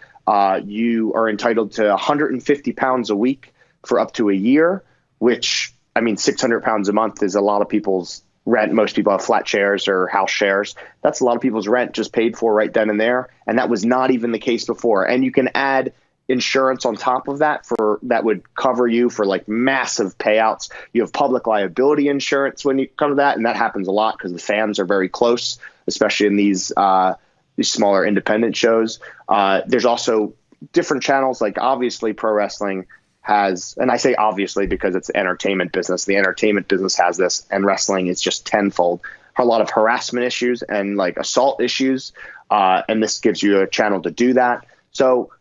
you are entitled to 150 pounds a week for up to a year, which, I mean, 600 pounds a month is a lot of people's rent. Most people have flat shares or house shares. That's a lot of people's rent just paid for right then and there. And that was not even the case before. And you can add insurance on top of that that would cover you for like massive payouts. You have public liability insurance when you come to that. And that happens a lot because the fans are very close, especially in these smaller independent shows. There's also different channels, like obviously pro wrestling has, and I say obviously because it's entertainment business. The entertainment business has this, and wrestling is just tenfold. A lot of harassment issues and like assault issues. And this gives you a channel to do that. So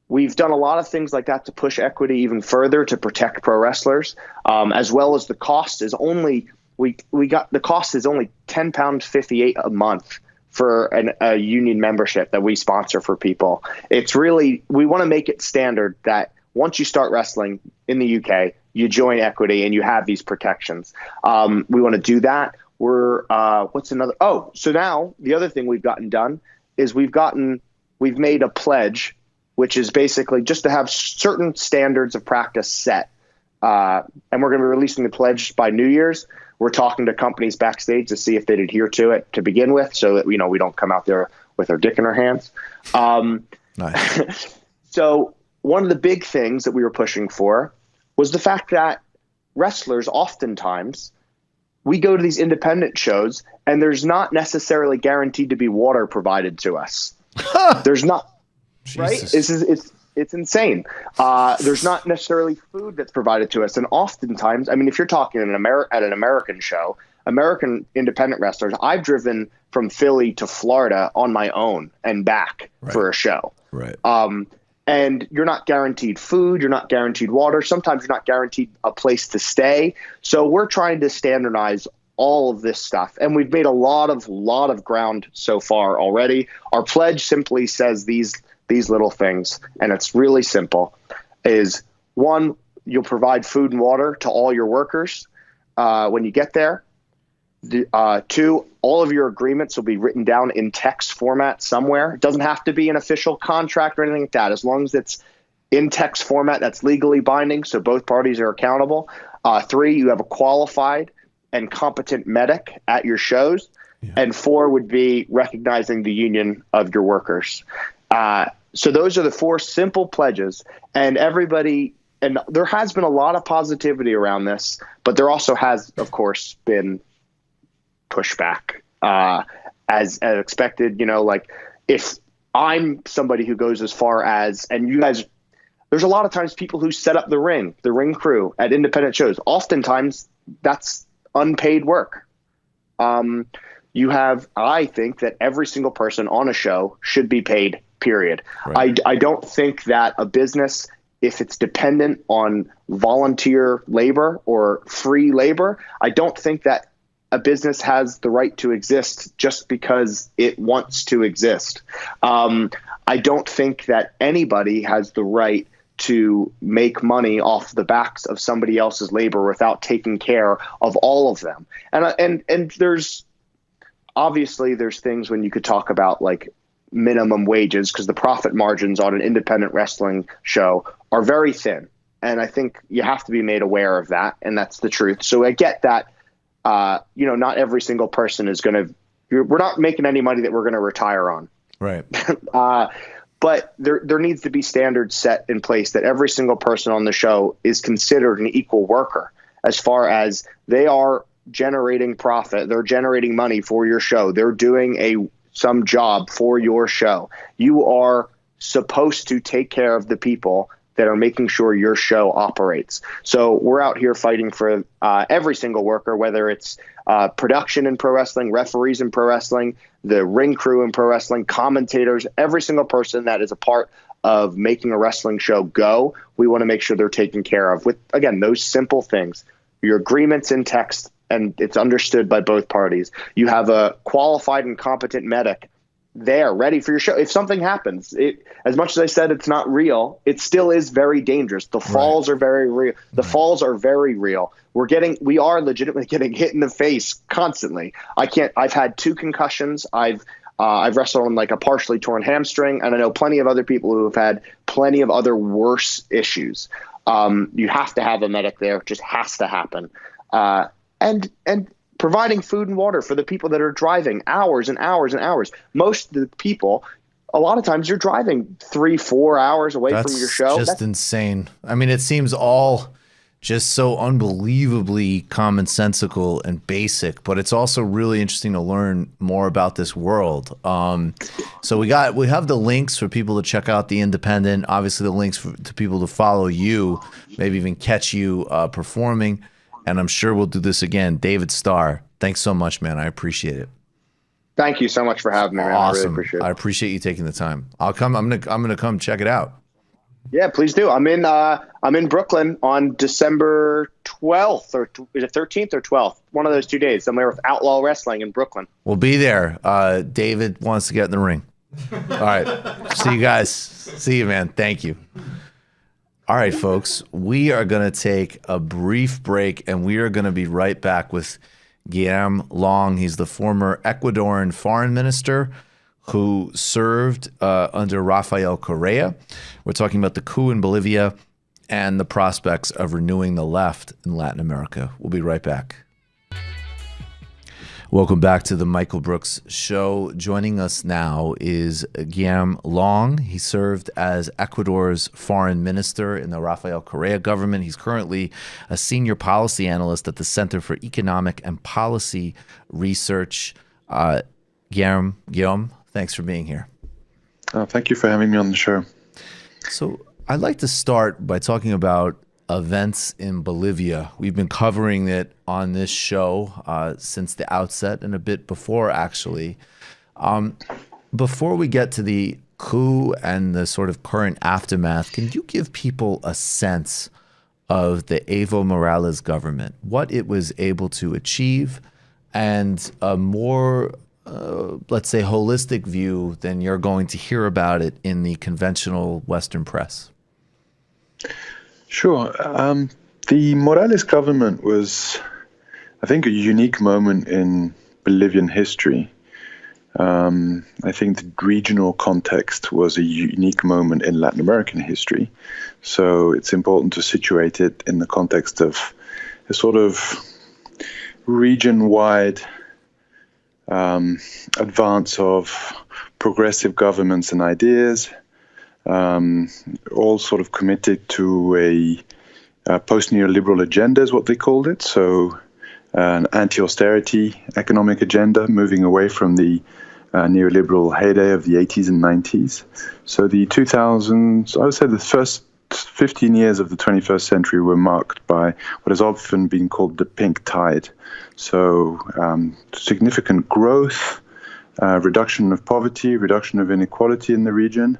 we've done a lot of things like that to push Equity even further to protect pro wrestlers, as well as the cost is only, the cost is only £10.58 a month for a union membership that we sponsor for people. It's really, we want to make it standard that once you start wrestling in the UK, you join equity and you have these protections. We want to do that. What's another? Oh, so now the other thing we've gotten done is we've made a pledge, which is basically just to have certain standards of practice set. And we're going to be releasing the pledge by New Year's. We're talking to companies backstage to see if they'd adhere to it to begin with, so that, we don't come out there with our dick in our hands. Nice. So one of the big things that we were pushing for was the fact that wrestlers, oftentimes, we go to these independent shows and there's not necessarily guaranteed to be water provided to us. There's not, right? It's insane. There's not necessarily food that's provided to us. And oftentimes, I mean, if you're talking at an American show, American independent wrestlers, I've driven from Philly to Florida on my own and back for a show. Right. And you're not guaranteed food. You're not guaranteed water. Sometimes you're not guaranteed a place to stay. So we're trying to standardize all of this stuff. And we've made a lot of ground so far already. Our pledge simply says these little things, and it's really simple, is 1, you'll provide food and water to all your workers when you get there. 2, all of your agreements will be written down in text format somewhere. It doesn't have to be an official contract or anything like that. As long as it's in text format, that's legally binding, so both parties are accountable. 3, you have a qualified and competent medic at your shows. Yeah. And 4 would be recognizing the union of your workers. So those are the 4 simple pledges, and everybody, and there has been a lot of positivity around this, but there also has, of course, been pushback, as expected. Like, if I'm somebody who goes as far as, and you guys, there's a lot of times people who set up the ring crew at independent shows. Oftentimes that's unpaid work. I think that every single person on a show should be paid, period. Right. I don't think that a business, if it's dependent on volunteer labor or free labor, I don't think that a business has the right to exist just because it wants to exist. I don't think that anybody has the right to make money off the backs of somebody else's labor without taking care of all of them. And there's obviously things when you could talk about like minimum wages, because the profit margins on an independent wrestling show are very thin. And I think you have to be made aware of that. And that's the truth. So I get that. Not every single person is we're not making any money that we're going to retire on. Right. But there needs to be standards set in place that every single person on the show is considered an equal worker, as far as they are generating profit. They're generating money for your show. They're doing some job for your show. You are supposed to take care of the people that are making sure your show operates. So we're out here fighting for every single worker, whether it's production in pro wrestling, referees in pro wrestling, the ring crew in pro wrestling, commentators, every single person that is a part of making a wrestling show go. We want to make sure they're taken care of with, again, those simple things. Your agreements in text, and it's understood by both parties. You have a qualified and competent medic there ready for your show. If something happens, as much as I said it's not real, it still is very dangerous. The falls are very real. The falls are very real. We are legitimately getting hit in the face constantly. I've had 2 concussions. I've wrestled on like a partially torn hamstring, and I know plenty of other people who have had plenty of other worse issues. You have to have a medic there. It just has to happen. And providing food and water for the people that are driving hours and hours and hours. Most of the people, a lot of times you're driving 3-4 hours away from your show. That's insane. I mean, it seems all just so unbelievably commonsensical and basic, but it's also really interesting to learn more about this world. So we have the links for people to check out the Independent, obviously the links to people to follow you, maybe even catch you performing. And I'm sure we'll do this again. David Starr, thanks so much, man. I appreciate it. Thank you so much for having me, man. Awesome. I really appreciate it. I appreciate you taking the time. I'm gonna come check it out. Yeah, please do. I'm in Brooklyn on December 12th, or is it 13th or 12th? One of those 2 days. I'm there with Outlaw Wrestling in Brooklyn. We'll be there. David wants to get in the ring. All right. See you guys. See you, man. Thank you. All right, folks, we are going to take a brief break, and we are going to be right back with Guillaume Long. He's the former Ecuadorian foreign minister who served under Rafael Correa. We're talking about the coup in Bolivia and the prospects of renewing the left in Latin America. We'll be right back. Welcome back to the Michael Brooks Show. Joining us now is Guillaume Long. He served as Ecuador's foreign minister in the Rafael Correa government. He's currently a senior policy analyst at the Center for Economic and Policy Research. Guillaume, thanks for being here. Thank you for having me on the show. So I'd like to start by talking about events in Bolivia. We've been covering it on this show since the outset and a bit before, actually. Before we get to the coup and the sort of current aftermath, can you give people a sense of the Evo Morales government, what it was able to achieve, and a more, let's say, holistic view than you're going to hear about it in the conventional Western press? Sure. The Morales government was, I think, a unique moment in Bolivian history. I think the regional context was a unique moment in Latin American history. So it's important to situate it in the context of a sort of region-wide advance of progressive governments and ideas, all sort of committed to a post-neoliberal agenda is what they called it. So an anti-austerity economic agenda, moving away from the neoliberal heyday of the 80s and 90s. So the 2000s, I would say the first 15 years of the 21st century were marked by what has often been called the pink tide. So significant growth, reduction of poverty, reduction of inequality in the region.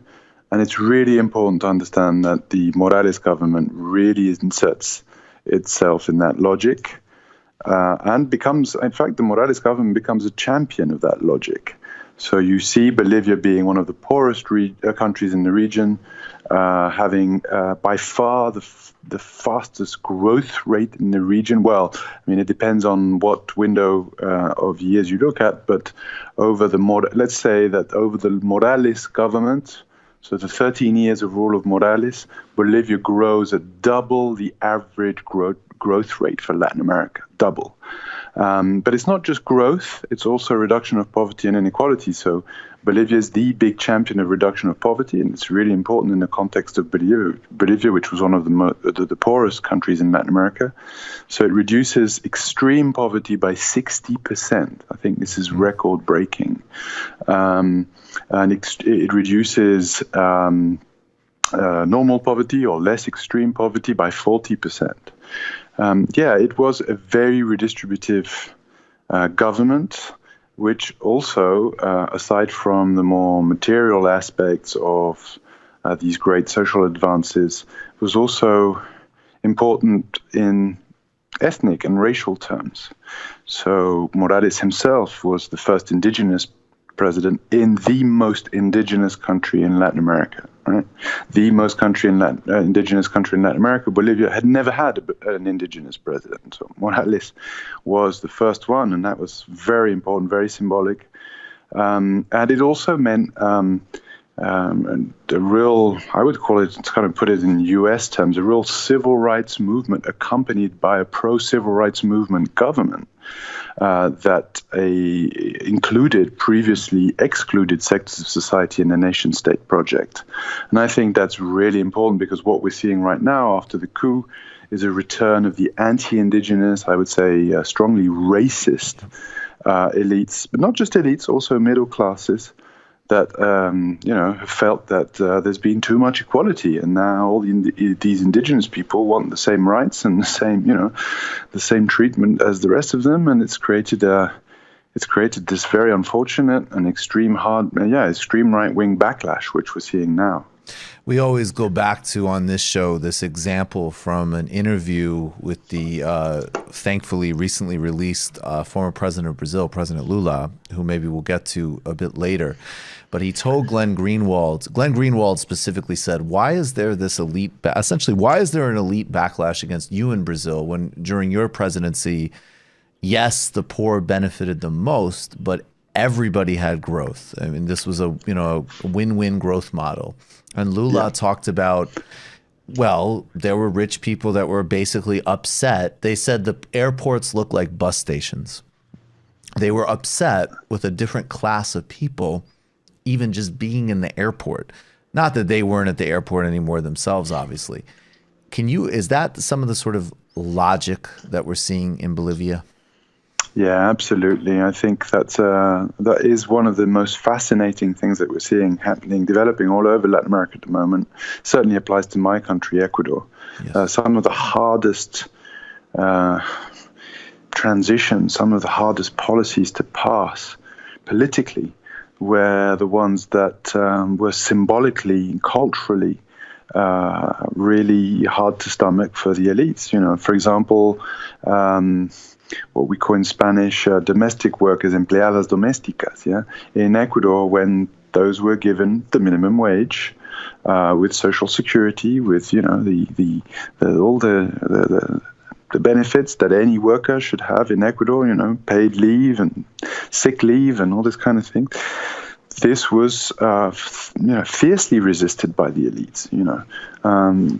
And it's really important to understand that the Morales government really inserts itself in that logic and becomes, in fact, the Morales government becomes a champion of that logic. So you see Bolivia being one of the poorest countries in the region, having by far the fastest growth rate in the region. Well, I mean, it depends on what window of years you look at, but let's say that over the Morales government, so the 13 years of rule of Morales, Bolivia grows at double the average growth rate for Latin America, double. But it's not just growth, it's also reduction of poverty and inequality. So Bolivia is the big champion of reduction of poverty, and it's really important in the context of Bolivia, which was one of the poorest countries in Latin America. So it reduces extreme poverty by 60%. I think this is record-breaking. And it reduces normal poverty or less extreme poverty by 40%. It was a very redistributive government, which also, aside from the more material aspects of these great social advances, was also important in ethnic and racial terms. So Morales himself was the first indigenous president in the most indigenous country in Latin America, right? The most indigenous country in Latin America. Bolivia had never had an indigenous president. So Morales was the first one, and that was very important, very symbolic. And it also meant a real, I would call it, to kind of put it in US terms, a real civil rights movement accompanied by a pro-civil rights movement government that included previously excluded sectors of society in the nation-state project. And I think that's really important because what we're seeing right now after the coup is a return of the anti-indigenous, I would say strongly racist elites, but not just elites, also middle classes, that have felt that there's been too much equality, and now all these indigenous people want the same rights and the same treatment as the rest of them, and it's created this very unfortunate and extreme right-wing backlash, which we're seeing now. We always go back to, on this show, this example from an interview with the thankfully recently released former president of Brazil, President Lula, who maybe we'll get to a bit later. But he told Glenn Greenwald specifically said, why is there this elite, essentially, why is there an elite backlash against you in Brazil when during your presidency, yes, the poor benefited the most, but everybody had growth. I mean, this was a win-win growth model. And Lula talked about, well, there were rich people that were basically upset. They said the airports look like bus stations. They were upset with a different class of people, even just being in the airport. Not that they weren't at the airport anymore themselves, obviously. Is that some of the sort of logic that we're seeing in Bolivia? Yeah, absolutely. I think that is one of the most fascinating things that we're seeing developing all over Latin America at the moment. Certainly applies to my country, Ecuador. Yes. Some of the hardest transitions, some of the hardest policies to pass politically were the ones that were symbolically, culturally, really hard to stomach for the elites. For example, what we call in Spanish domestic workers, empleadas domésticas. Yeah, in Ecuador, when those were given the minimum wage, with social security, with all the benefits that any worker should have in Ecuador, paid leave and sick leave and all this kind of thing. This was, fiercely resisted by the elites.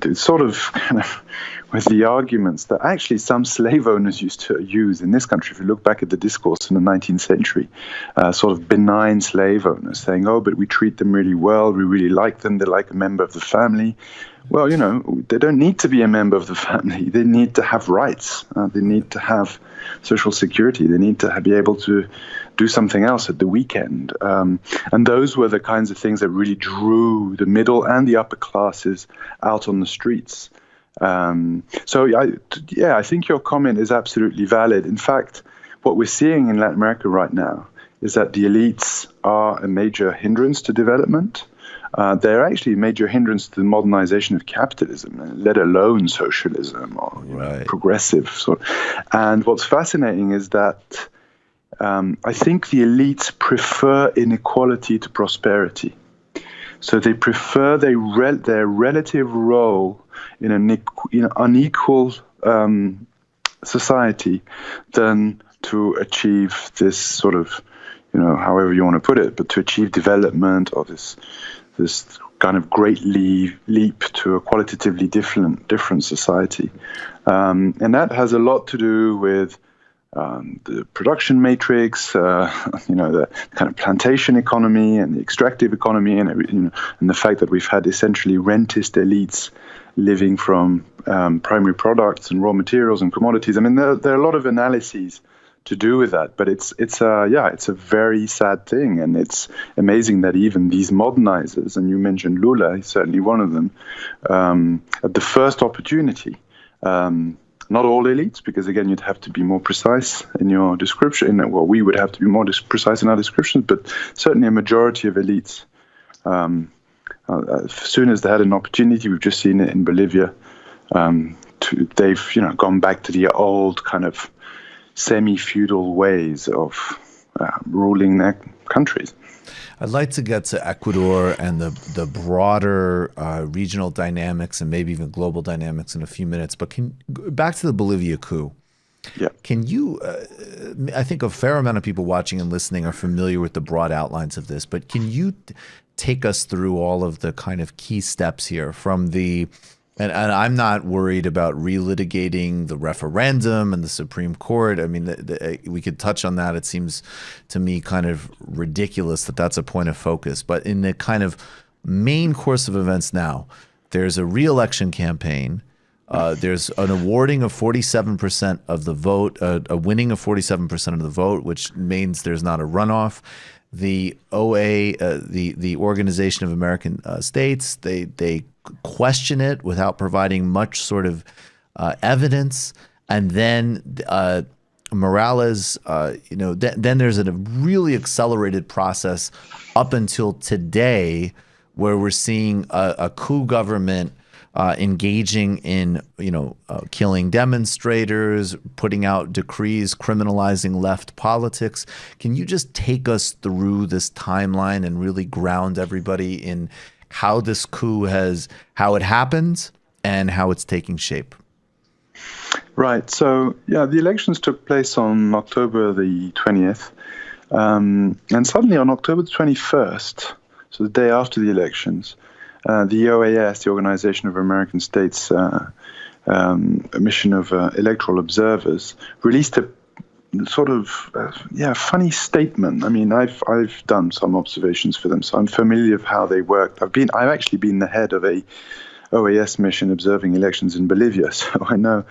It's sort of with the arguments that actually some slave owners used to use in this country. If you look back at the discourse in the 19th century, sort of benign slave owners saying, "Oh, but we treat them really well. We really like them. They're like a member of the family." Well, they don't need to be a member of the family. They need to have rights. They need to have social security. They need to be able to do something else at the weekend. And those were the kinds of things that really drew the middle and the upper classes out on the streets. I think your comment is absolutely valid. In fact, what we're seeing in Latin America right now is that the elites are a major hindrance to development. They're actually a major hindrance to the modernization of capitalism, let alone socialism or progressive sort. And what's fascinating is that I think the elites prefer inequality to prosperity. So they prefer their relative role in an unequal society than to achieve this sort of, however you want to put it, but to achieve development or this kind of great leap to a qualitatively different society. And that has a lot to do with the production matrix, the kind of plantation economy and the extractive economy, and the fact that we've had essentially rentist elites living from primary products and raw materials and commodities. I mean, there are a lot of analyses to do with that, but it's a very sad thing, and it's amazing that even these modernizers, and you mentioned Lula, he's certainly one of them, at the first opportunity. Not all elites, because again, you'd have to be more precise in your description. Well, we would have to be more precise in our descriptions, but certainly a majority of elites, as soon as they had an opportunity, we've just seen it in Bolivia, they've gone back to the old kind of semi-feudal ways of ruling their countries. I'd like to get to Ecuador and the broader regional dynamics and maybe even global dynamics in a few minutes. But back to the Bolivia coup. Yeah. Can you? I think a fair amount of people watching and listening are familiar with the broad outlines of this. But can you take us through all of the kind of key steps here from the? And I'm not worried about relitigating the referendum and the Supreme Court. I mean, we could touch on that. It seems to me kind of ridiculous that that's a point of focus. But in the kind of main course of events now, there's a re-election campaign. There's an awarding of 47% of the vote, a winning of 47% of the vote, which means there's not a runoff. The OA, the Organization of American States, they question it without providing much sort of evidence, and then Morales, then there's a really accelerated process up until today, where we're seeing a coup government engaging in, killing demonstrators, putting out decrees criminalizing left politics. Can you just take us through this timeline and really ground everybody in how this coup how it happened and how it's taking shape? Right. So, the elections took place on October the 20th. And suddenly on October the 21st, so the day after the elections, the OAS, the Organization of American States, a mission of electoral observers, released a sort of funny statement. I mean, I've done some observations for them, so I'm familiar with how they work. I've actually been the head of a OAS mission observing elections in Bolivia, so I know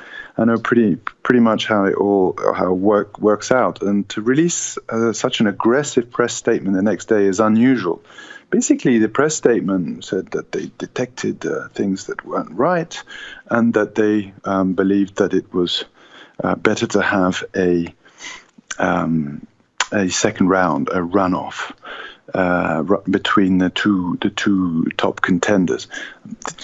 pretty much how works out. And to release such an aggressive press statement the next day is unusual. Basically, the press statement said that they detected things that weren't right, and that they believed that it was better to have a second round, a runoff between the two top contenders.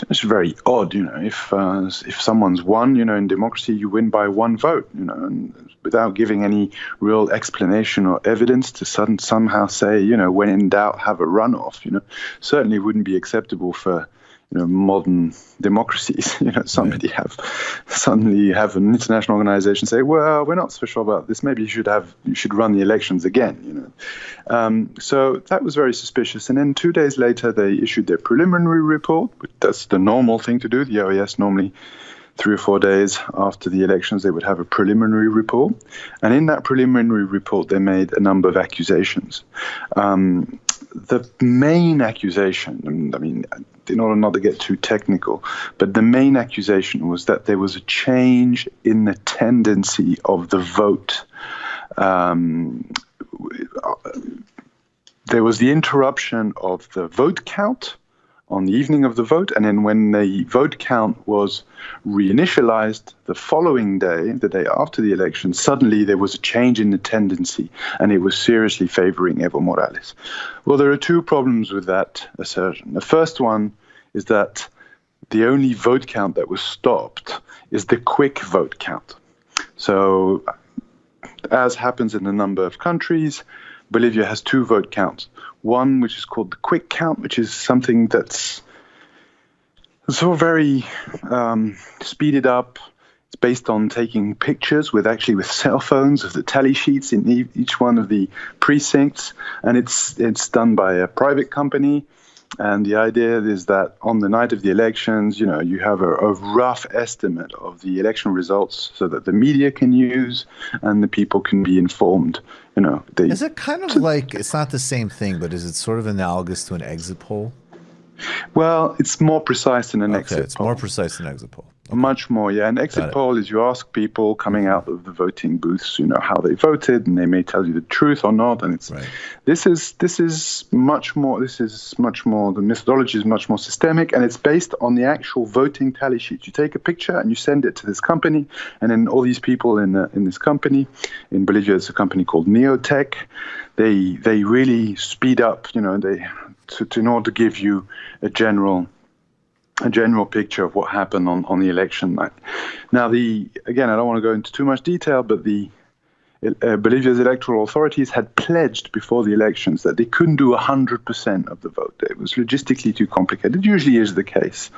It's very odd, if someone's won, in democracy you win by one vote, and without giving any real explanation or evidence to somehow say, when in doubt, have a runoff, certainly wouldn't be acceptable for modern democracies. Suddenly have an international organization say, well, we're not so sure about this. Maybe you should run the elections again. So that was very suspicious. And then 2 days later, they issued their preliminary report. That's the normal thing to do. The OAS normally 3 or 4 days after the elections, they would have a preliminary report. And in that preliminary report, they made a number of accusations. The main accusation, and I mean, in order not to get too technical, but the main accusation was that there was a change in the tendency of the vote. There was the interruption of the vote count on the evening of the vote, and then when the vote count was reinitialized the following day, the day after the election, suddenly there was a change in the tendency, and it was seriously favoring Evo Morales. Well, there are two problems with that assertion. The first one is that the only vote count that was stopped is the quick vote count. So, as happens in a number of countries, Bolivia has two vote counts. One, which is called the quick count, which is something that's so very speeded up. It's based on taking pictures with cell phones of the tally sheets in each one of the precincts, and it's done by a private company. And the idea is that on the night of the elections, you have a rough estimate of the election results so that the media can use and the people can be informed. Is it kind of like, it's not the same thing, but is it sort of analogous to an exit poll? Well, it's more precise than an exit poll. It's more precise than an exit poll. Much more, yeah. An exit poll is you ask people coming out of the voting booths, how they voted, and they may tell you the truth or not. And it's this is much more. The methodology is much more systemic, and it's based on the actual voting tally sheet. You take a picture and you send it to this company, and then all these people in this company, in Bolivia, it's a company called Neotech. They really speed up, in order to give you a general picture of what happened on the election night. Now, again, I don't want to go into too much detail, but Bolivia's electoral authorities had pledged before the elections that they couldn't do 100% of the vote. It was logistically too complicated. It usually is the case.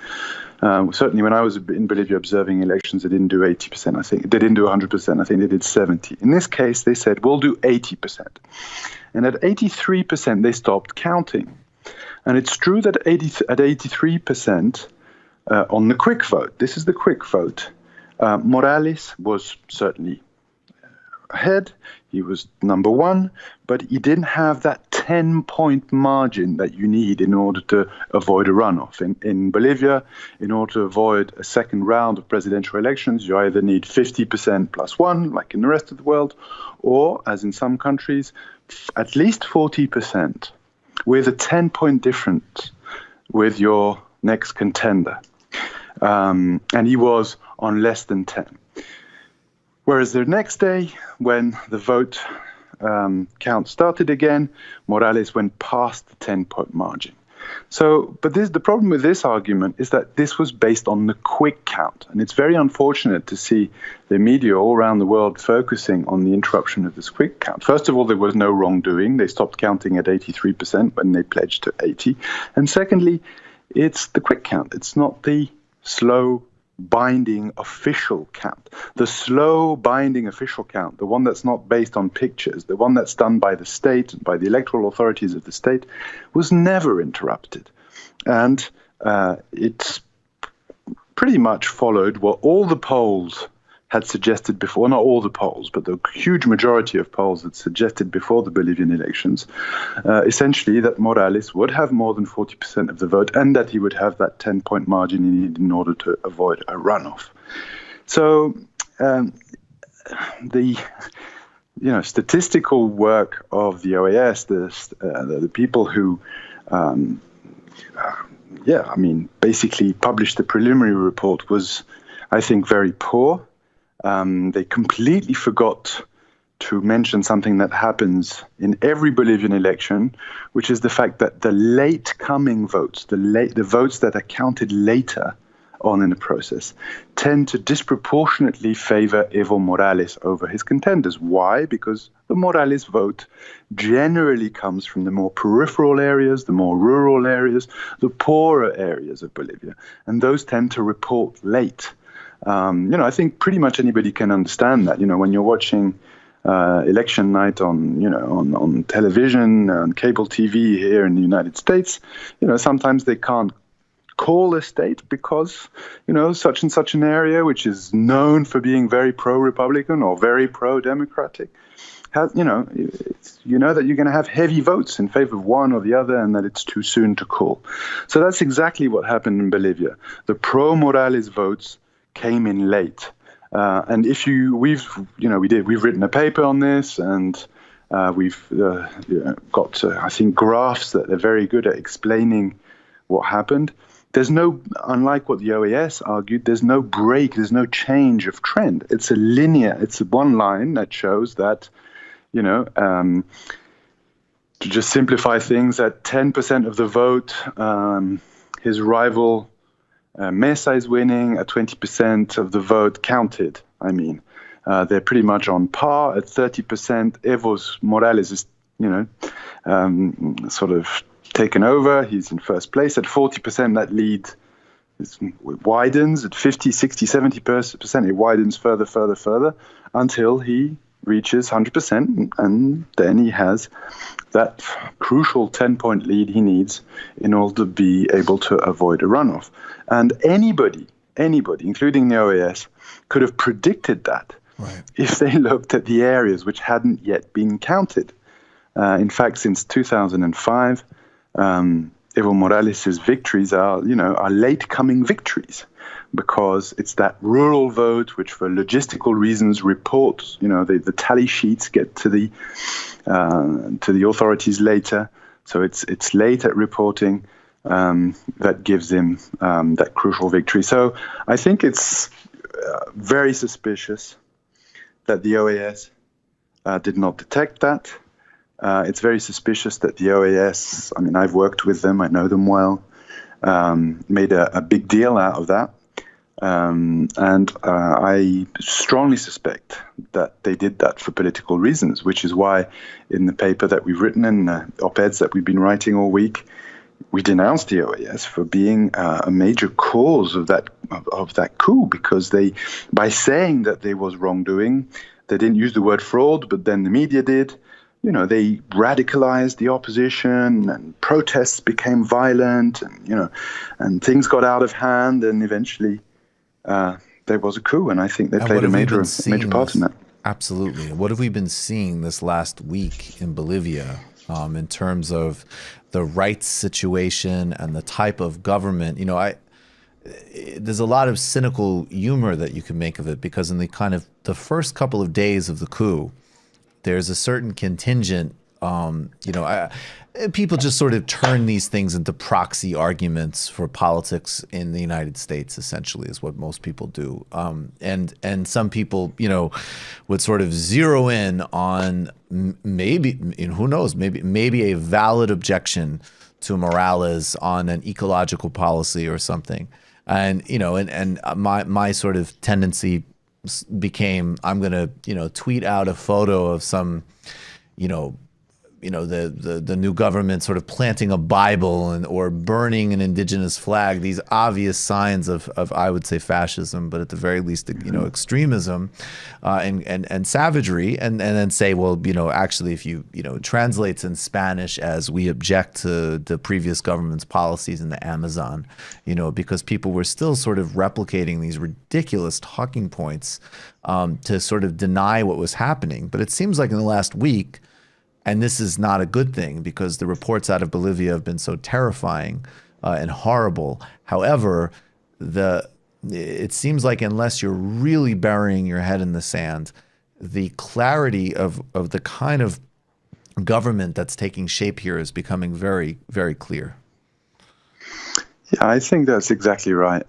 Certainly, when I was in Bolivia observing elections, they didn't do 80%. I think they didn't do 100%. I think they did 70%. In this case, they said, we'll do 80%. And at 83%, they stopped counting. And it's true that at 83% on the quick vote, this is the quick vote, Morales was certainly ahead. He was number one, but he didn't have that 10-point margin that you need in order to avoid a runoff. In Bolivia, in order to avoid a second round of presidential elections, you either need 50% plus one, like in the rest of the world, or, as in some countries, at least 40%. With a 10-point difference with your next contender. And he was on less than 10. Whereas the next day, when the vote count started again, Morales went past the 10-point margin. So, but the problem with this argument is that this was based on the quick count. And it's very unfortunate to see the media all around the world focusing on the interruption of this quick count. First of all, there was no wrongdoing. They stopped counting at 83% when they pledged to 80. And secondly, it's the quick count. It's not the slow binding official count. The slow binding official count, the one that's not based on pictures, the one that's done by the state, by the electoral authorities of the state, was never interrupted. And it's pretty much followed what all the polls had suggested before, not all the polls, but the huge majority of polls had suggested before the Bolivian elections, essentially that Morales would have more than 40% of the vote and that he would have that 10-point margin he needed in order to avoid a runoff. So the statistical work of the OAS, the people who basically published the preliminary report was, I think, very poor. They completely forgot to mention something that happens in every Bolivian election, which is the fact that the late-coming votes, the votes that are counted later on in the process, tend to disproportionately favor Evo Morales over his contenders. Why? Because the Morales vote generally comes from the more peripheral areas, the more rural areas, the poorer areas of Bolivia, and those tend to report late. I think pretty much anybody can understand that. When you're watching election night on television, on cable TV here in the United States, sometimes they can't call a state because, such and such an area, which is known for being very pro-Republican or very pro-Democratic, has, that you're going to have heavy votes in favor of one or the other and that it's too soon to call. So that's exactly what happened in Bolivia. The pro-Morales votes came in late, and we've written a paper on this, and we've got I think graphs that are very good at explaining what happened. There's no, unlike what the OAS argued, there's no break, there's no change of trend. It's a linear, it's one line that shows that, to just simplify things, at 10% of the vote, his rival Mesa is winning at 20% of the vote counted. They're pretty much on par at 30%. Evo Morales is, sort of taken over. He's in first place at 40%. That lead widens at 50, 60, 70%. It widens further until he reaches 100%, and then he has that crucial 10-point lead he needs in order to be able to avoid a runoff. And anybody, including the OAS, could have predicted that if they looked at the areas which hadn't yet been counted. In fact, since 2005, Evo Morales' victories are late-coming victories, because it's that rural vote which, for logistical reasons, reports. The tally sheets get to the authorities later, so it's late at reporting that gives him that crucial victory. So I think it's very suspicious that the OAS did not detect that. It's very suspicious that the OAS, I've worked with them, I know them well, made a big deal out of that. And I strongly suspect that they did that for political reasons, which is why in the paper that we've written and op-eds that we've been writing all week, we denounced the OAS for being a major cause of that coup, because by saying that there was wrongdoing, they didn't use the word fraud, but then the media did. They radicalized the opposition, and protests became violent, and things got out of hand, and eventually there was a coup, and I think they played a major part in that. Absolutely. What have we been seeing this last week in Bolivia in terms of the rights situation and the type of government? There's a lot of cynical humor that you can make of it, because in the first couple of days of the coup, there's a certain contingent, people just sort of turn these things into proxy arguments for politics in the United States, essentially, is what most people do. And some people, would sort of zero in on maybe, who knows, maybe a valid objection to Morales on an ecological policy or something. And, my sort of tendency became, I'm going to, tweet out a photo of some, the new government sort of planting a Bible or burning an indigenous flag, these obvious signs of I would say fascism, but at the very least, extremism and savagery, and then say, well, actually, if you translates in Spanish as we object to the previous government's policies in the Amazon, because people were still sort of replicating these ridiculous talking points to sort of deny what was happening. But it seems like in the last week, and this is not a good thing because the reports out of Bolivia have been so terrifying and horrible. However, it seems like unless you're really burying your head in the sand, the clarity of the kind of government that's taking shape here is becoming very, very clear. Yeah, I think that's exactly right.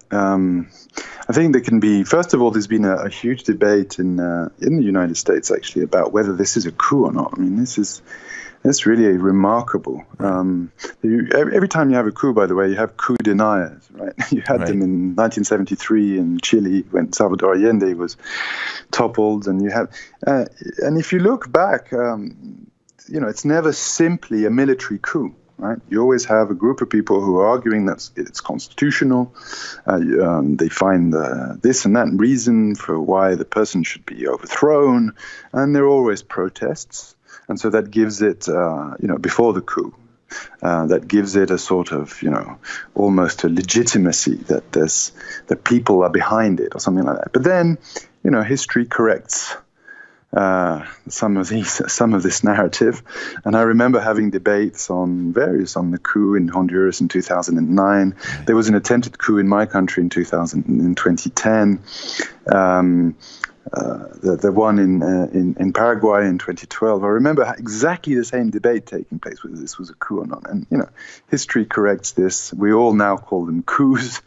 I think there can be, first of all, there's been a huge debate in the United States, actually, about whether this is a coup or not. I mean, that's really remarkable. Every time you have a coup, by the way, you have coup deniers, right? You had them in 1973 in Chile when Salvador Allende was toppled, and you have, and if you look back, it's never simply a military coup. Right? You always have a group of people who are arguing that it's constitutional. They find this and that reason for why the person should be overthrown, and there are always protests. And so that gives it, before the coup, that gives it a sort of, almost a legitimacy that people are behind it or something like that. But then, history corrects some of this narrative, and I remember having debates on the coup in Honduras in 2009. There was an attempted coup in my country in 2010. The one in Paraguay in 2012. I remember exactly the same debate taking place, whether this was a coup or not. And history corrects this. We all now call them coups.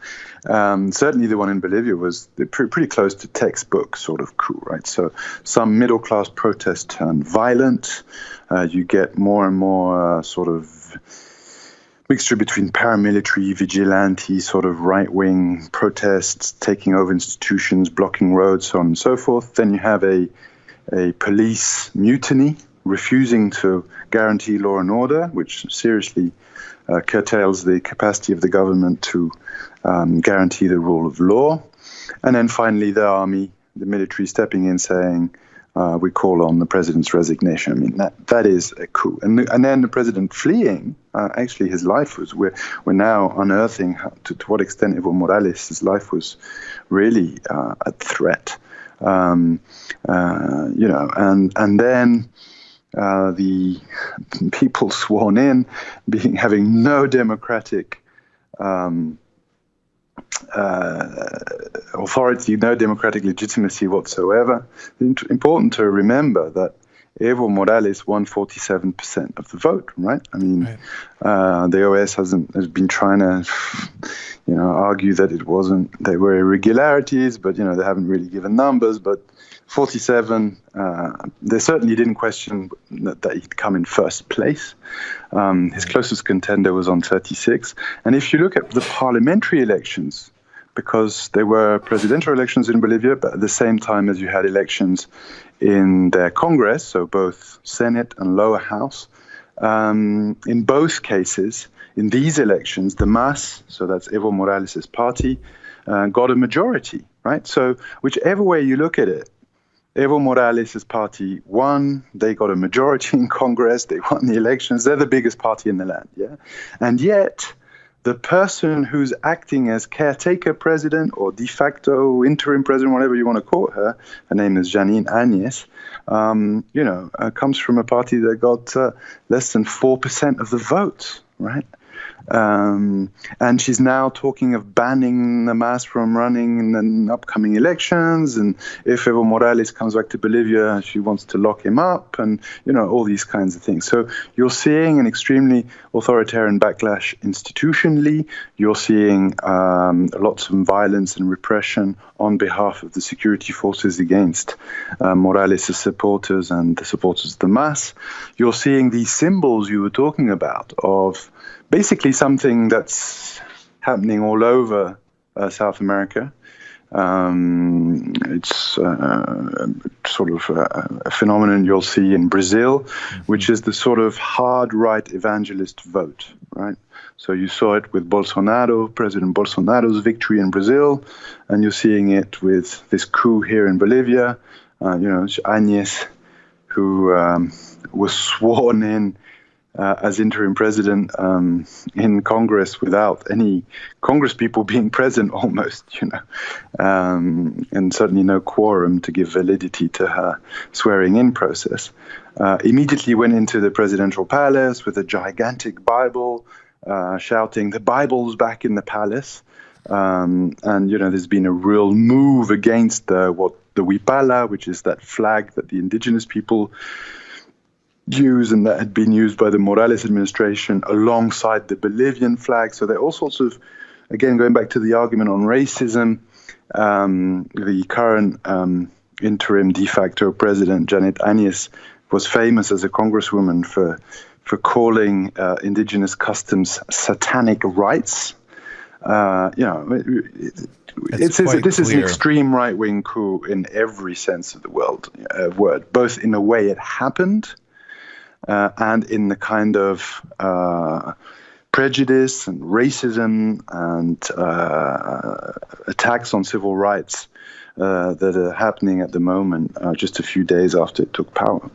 Certainly, the one in Bolivia was pretty close to textbook sort of coup, right? So some middle class protest turned violent. You get more and more sort of mixture between paramilitary, vigilante, sort of right-wing protests, taking over institutions, blocking roads, so on and so forth. Then you have a police mutiny, refusing to guarantee law and order, which seriously curtails the capacity of the government to guarantee the rule of law. And then finally the army, the military stepping in saying, we call on the president's resignation. I mean, that is a coup. And then the president fleeing, actually his life was, we're now unearthing to what extent Evo Morales' life was really at threat. And then the people sworn in, having no democratic authority, no democratic legitimacy whatsoever. It's important to remember that Evo Morales won 47% of the vote, right? I mean, the OS has been trying to, argue that there were irregularities, but, they haven't really given numbers, but 47, they certainly didn't question that he'd come in first place. His closest contender was on 36. And if you look at the parliamentary elections, because there were presidential elections in Bolivia, but at the same time as you had elections in their Congress, so both Senate and lower house, in both cases, in these elections, the MAS, so that's Evo Morales' party, got a majority, right? So whichever way you look at it, Evo Morales' party won. They got a majority in Congress. They won the elections. They're the biggest party in the land, yeah? And yet, the person who's acting as caretaker president or de facto interim president, whatever you want to call her name is Janine Áñez, comes from a party that got less than 4% of the votes, right? And she's now talking of banning the MAS from running in the upcoming elections. And if Evo Morales comes back to Bolivia, she wants to lock him up and, all these kinds of things. So you're seeing an extremely authoritarian backlash institutionally. You're seeing lots of violence and repression on behalf of the security forces against Morales' supporters and the supporters of the MAS. You're seeing these symbols you were talking about of basically something that's happening all over South America. It's sort of a phenomenon you'll see in Brazil, which is the sort of hard right evangelist vote, right? So you saw it with Bolsonaro, President Bolsonaro's victory in Brazil, and you're seeing it with this coup here in Bolivia. Agnes, who was sworn in as interim president in Congress without any Congress people being present almost, and certainly no quorum to give validity to her swearing-in process. Immediately went into the presidential palace with a gigantic Bible, shouting, "The Bible's back in the palace." And there's been a real move against the huipala, which is that flag that the indigenous people use and that had been used by the Morales administration alongside the Bolivian flag. So there are all sorts of, again, going back to the argument on racism, the current interim de facto president, Janet Áñez, was famous as a congresswoman for calling indigenous customs satanic rites. This is an extreme right-wing coup in every sense of the word, both in the way it happened and in the kind of prejudice and racism and attacks on civil rights that are happening at the moment, just a few days after it took power.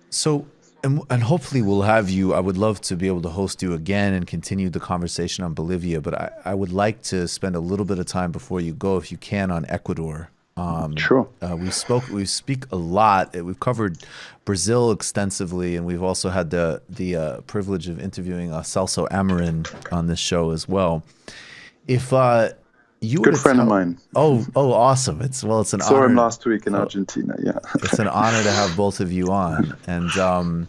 So, and hopefully we'll have you, I would love to be able to host you again and continue the conversation on Bolivia, but I would like to spend a little bit of time before you go, if you can, on Ecuador. Sure. We speak a lot. We've covered Brazil extensively, and we've also had the privilege of interviewing Celso Amorim on this show as well. If you good friend of mine. Oh, awesome! It's an honor. Saw him last week in Argentina. Yeah, it's an honor to have both of you on. And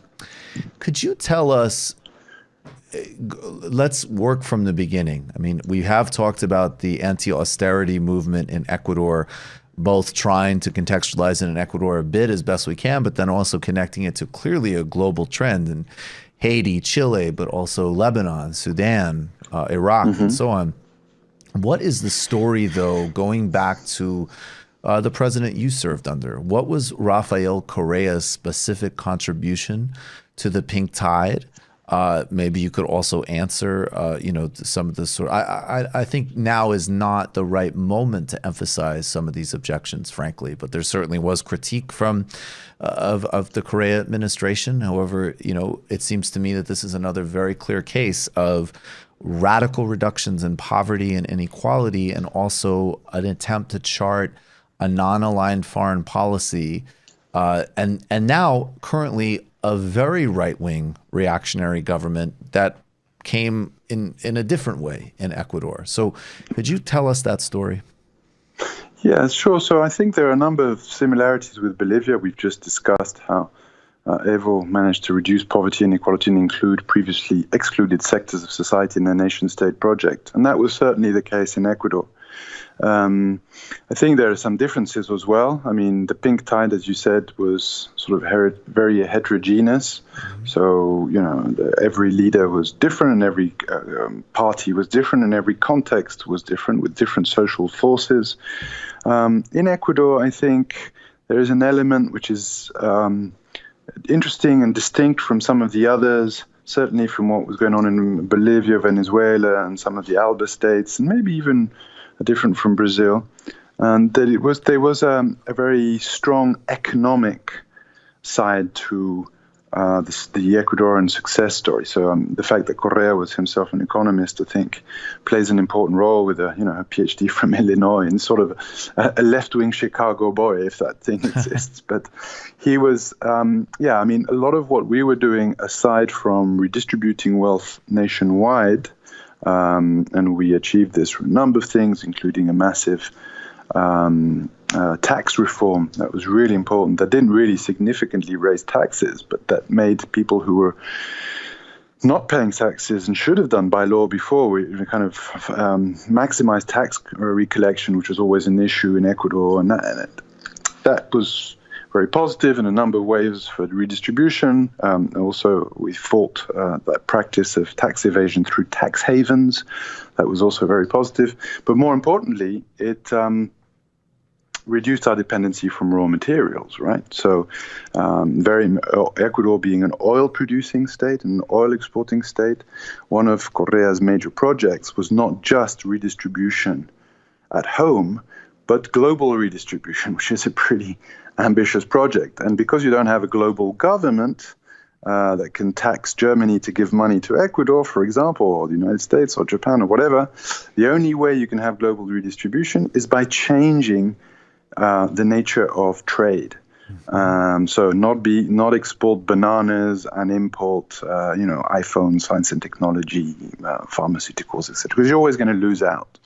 could you tell us? Let's work from the beginning. I mean, we have talked about the anti-austerity movement in Ecuador, both trying to contextualize it in Ecuador a bit as best we can, but then also connecting it to clearly a global trend in Haiti, Chile, but also Lebanon, Sudan, Iraq, and so on. What is the story, though, going back to the president you served under? What was Rafael Correa's specific contribution to the pink tide? Maybe you could also answer, some of the sort. I think now is not the right moment to emphasize some of these objections, frankly. But there certainly was critique from of the Correa administration. However, it seems to me that this is another very clear case of radical reductions in poverty and inequality, and also an attempt to chart a non-aligned foreign policy, and now currently a very right-wing reactionary government that came in a different way in Ecuador. So could you tell us that story? Yeah, sure. So I think there are a number of similarities with Bolivia. We've just discussed how Evo managed to reduce poverty and inequality and include previously excluded sectors of society in their nation-state project. And that was certainly the case in Ecuador. I think there are some differences as well. I mean, the pink tide, as you said, was sort of very heterogeneous. So, every leader was different, and every party was different, and every context was different with different social forces. In Ecuador, I think there is an element which is interesting and distinct from some of the others, certainly from what was going on in Bolivia, Venezuela, and some of the ALBA states, and maybe even different from Brazil, and that there was a very strong economic side to the Ecuadorian success story. So the fact that Correa was himself an economist, I think, plays an important role with a PhD from Illinois and sort of a left-wing Chicago boy, if that thing exists. But he was, a lot of what we were doing, aside from redistributing wealth nationwide, and we achieved this through a number of things, including a massive tax reform that was really important, that didn't really significantly raise taxes, but that made people who were not paying taxes and should have done by law before, we kind of maximized tax recollection, which was always an issue in Ecuador, and that was very positive in a number of ways for redistribution. Also, we fought that practice of tax evasion through tax havens. That was also very positive. But more importantly, it reduced our dependency from raw materials, right? So Ecuador being an oil-producing state, an oil-exporting state, one of Correa's major projects was not just redistribution at home, but global redistribution, which is a pretty ambitious project. And because you don't have a global government that can tax Germany to give money to Ecuador, for example, or the United States or Japan or whatever, the only way you can have global redistribution is by changing the nature of trade. So not export bananas and import, iPhones, science and technology, pharmaceuticals, etc. Because you're always going to lose out.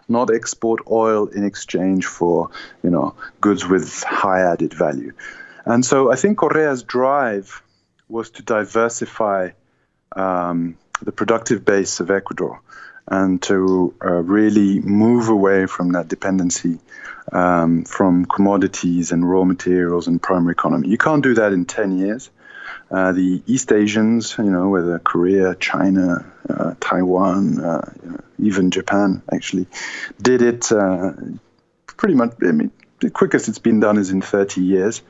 Not export oil in exchange for, goods with high added value. And so I think Correa's drive was to diversify the productive base of Ecuador and to really move away from that dependency from commodities and raw materials and primary economy. You can't do that in 10 years. The East Asians, whether Korea, China, Taiwan, even Japan, actually, did it pretty much. I mean, the quickest it's been done is in 30 years.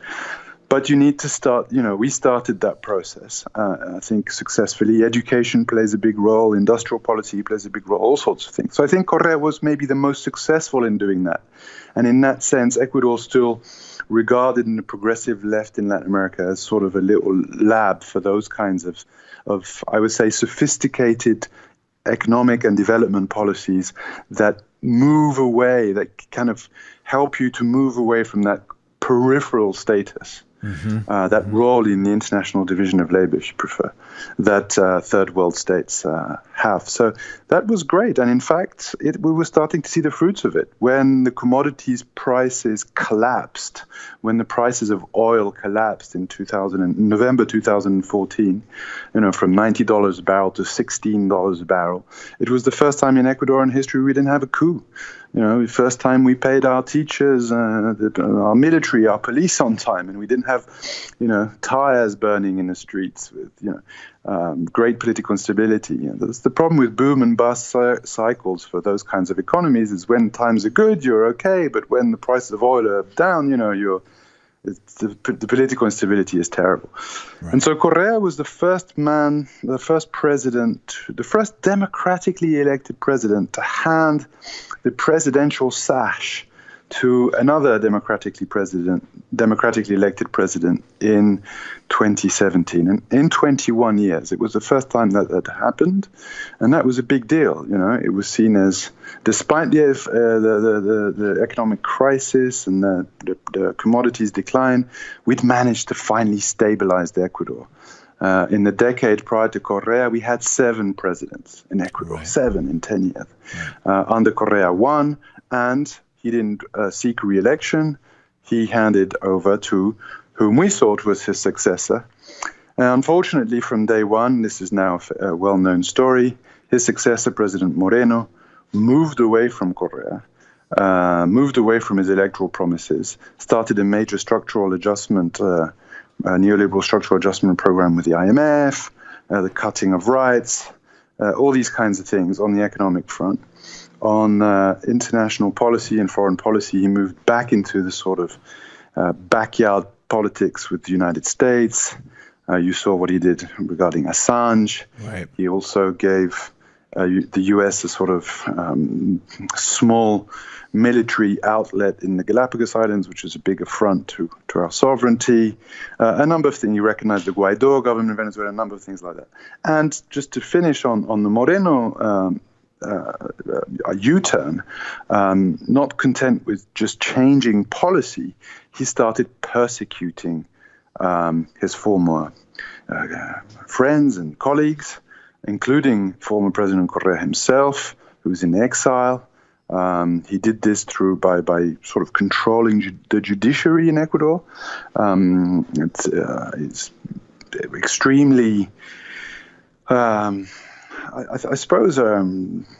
But you need to start, we started that process, I think, successfully. Education plays a big role. Industrial policy plays a big role, all sorts of things. So I think Correa was maybe the most successful in doing that. And in that sense, Ecuador still regarded in the progressive left in Latin America as sort of a little lab for those kinds of I would say, sophisticated economic and development policies that move away, that kind of help you to move away from that peripheral status. That role in the international division of labor, if you prefer, that third world states have. So that was great. And in fact, we were starting to see the fruits of it. When the commodities prices collapsed, when the prices of oil collapsed in November 2014, from $90 a barrel to $16 a barrel, it was the first time in Ecuadorian history we didn't have a coup. The first time we paid our teachers, our military, our police on time, and we didn't have, tires burning in the streets with, great political instability. That's the problem with boom and bust cycles for those kinds of economies is when times are good, you're okay, but when the prices of oil are down, the political instability is terrible. Right. And so Correa was the first man, the first president, the first democratically elected president to hand the presidential sash to another democratically elected president in 2017. And in 21 years, it was the first time that happened. And that was a big deal. It was seen as, despite the economic crisis and the commodities decline, we'd managed to finally stabilize the Ecuador. In the decade prior to Correa, we had 7 presidents in Ecuador, right. 7 in 10 years. Right. Under Correa, 1, and he didn't seek re-election. He handed over to whom we thought was his successor. Unfortunately, from day one, this is now a well-known story, his successor, President Moreno, moved away from Correa, moved away from his electoral promises, started a major structural adjustment, neoliberal structural adjustment program with the IMF, the cutting of rights, all these kinds of things on the economic front. On international policy and foreign policy, he moved back into the sort of backyard politics with the United States. You saw what he did regarding Assange. Right. He also gave the U.S. a sort of small military outlet in the Galapagos Islands, which is a big affront to our sovereignty. A number of things. You recognize the Guaido government in Venezuela, a number of things like that. And just to finish on the Moreno a U-turn, not content with just changing policy, he started persecuting his former friends and colleagues, including former President Correa himself, who was in exile. He did this by sort of controlling the judiciary in Ecuador. It's extremely I suppose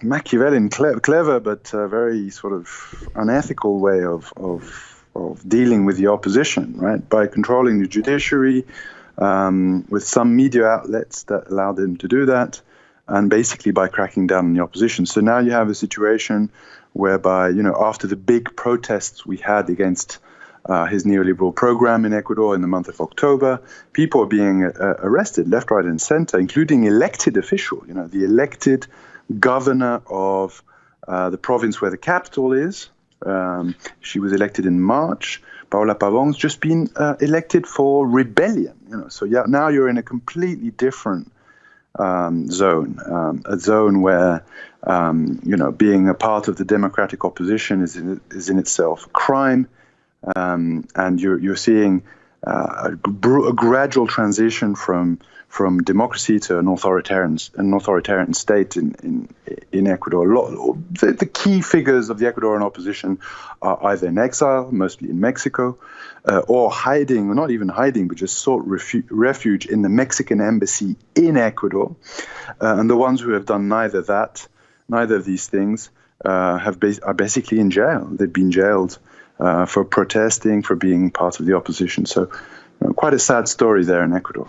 Machiavellian, clever, but very sort of unethical way of dealing with the opposition, right? By controlling the judiciary, with some media outlets that allowed him to do that, and basically by cracking down on the opposition. So now you have a situation whereby, after the big protests we had against his neoliberal program in Ecuador in the month of October, people are being arrested left, right, and center, including elected officials. The elected governor of the province where the capital is. She was elected in March. Paola Pavon's just been elected for rebellion. So now you're in a completely different zone, a zone where being a part of the democratic opposition is in itself a crime, and you're seeing a gradual transition from democracy to an authoritarian state in Ecuador. The key figures of the Ecuadorian opposition are either in exile, mostly in Mexico, or hiding, or not even hiding, but just sought refuge in the Mexican embassy in Ecuador. And the ones who have done neither of these things are basically in jail. They've been jailed for protesting, for being part of the opposition. So quite a sad story there in Ecuador.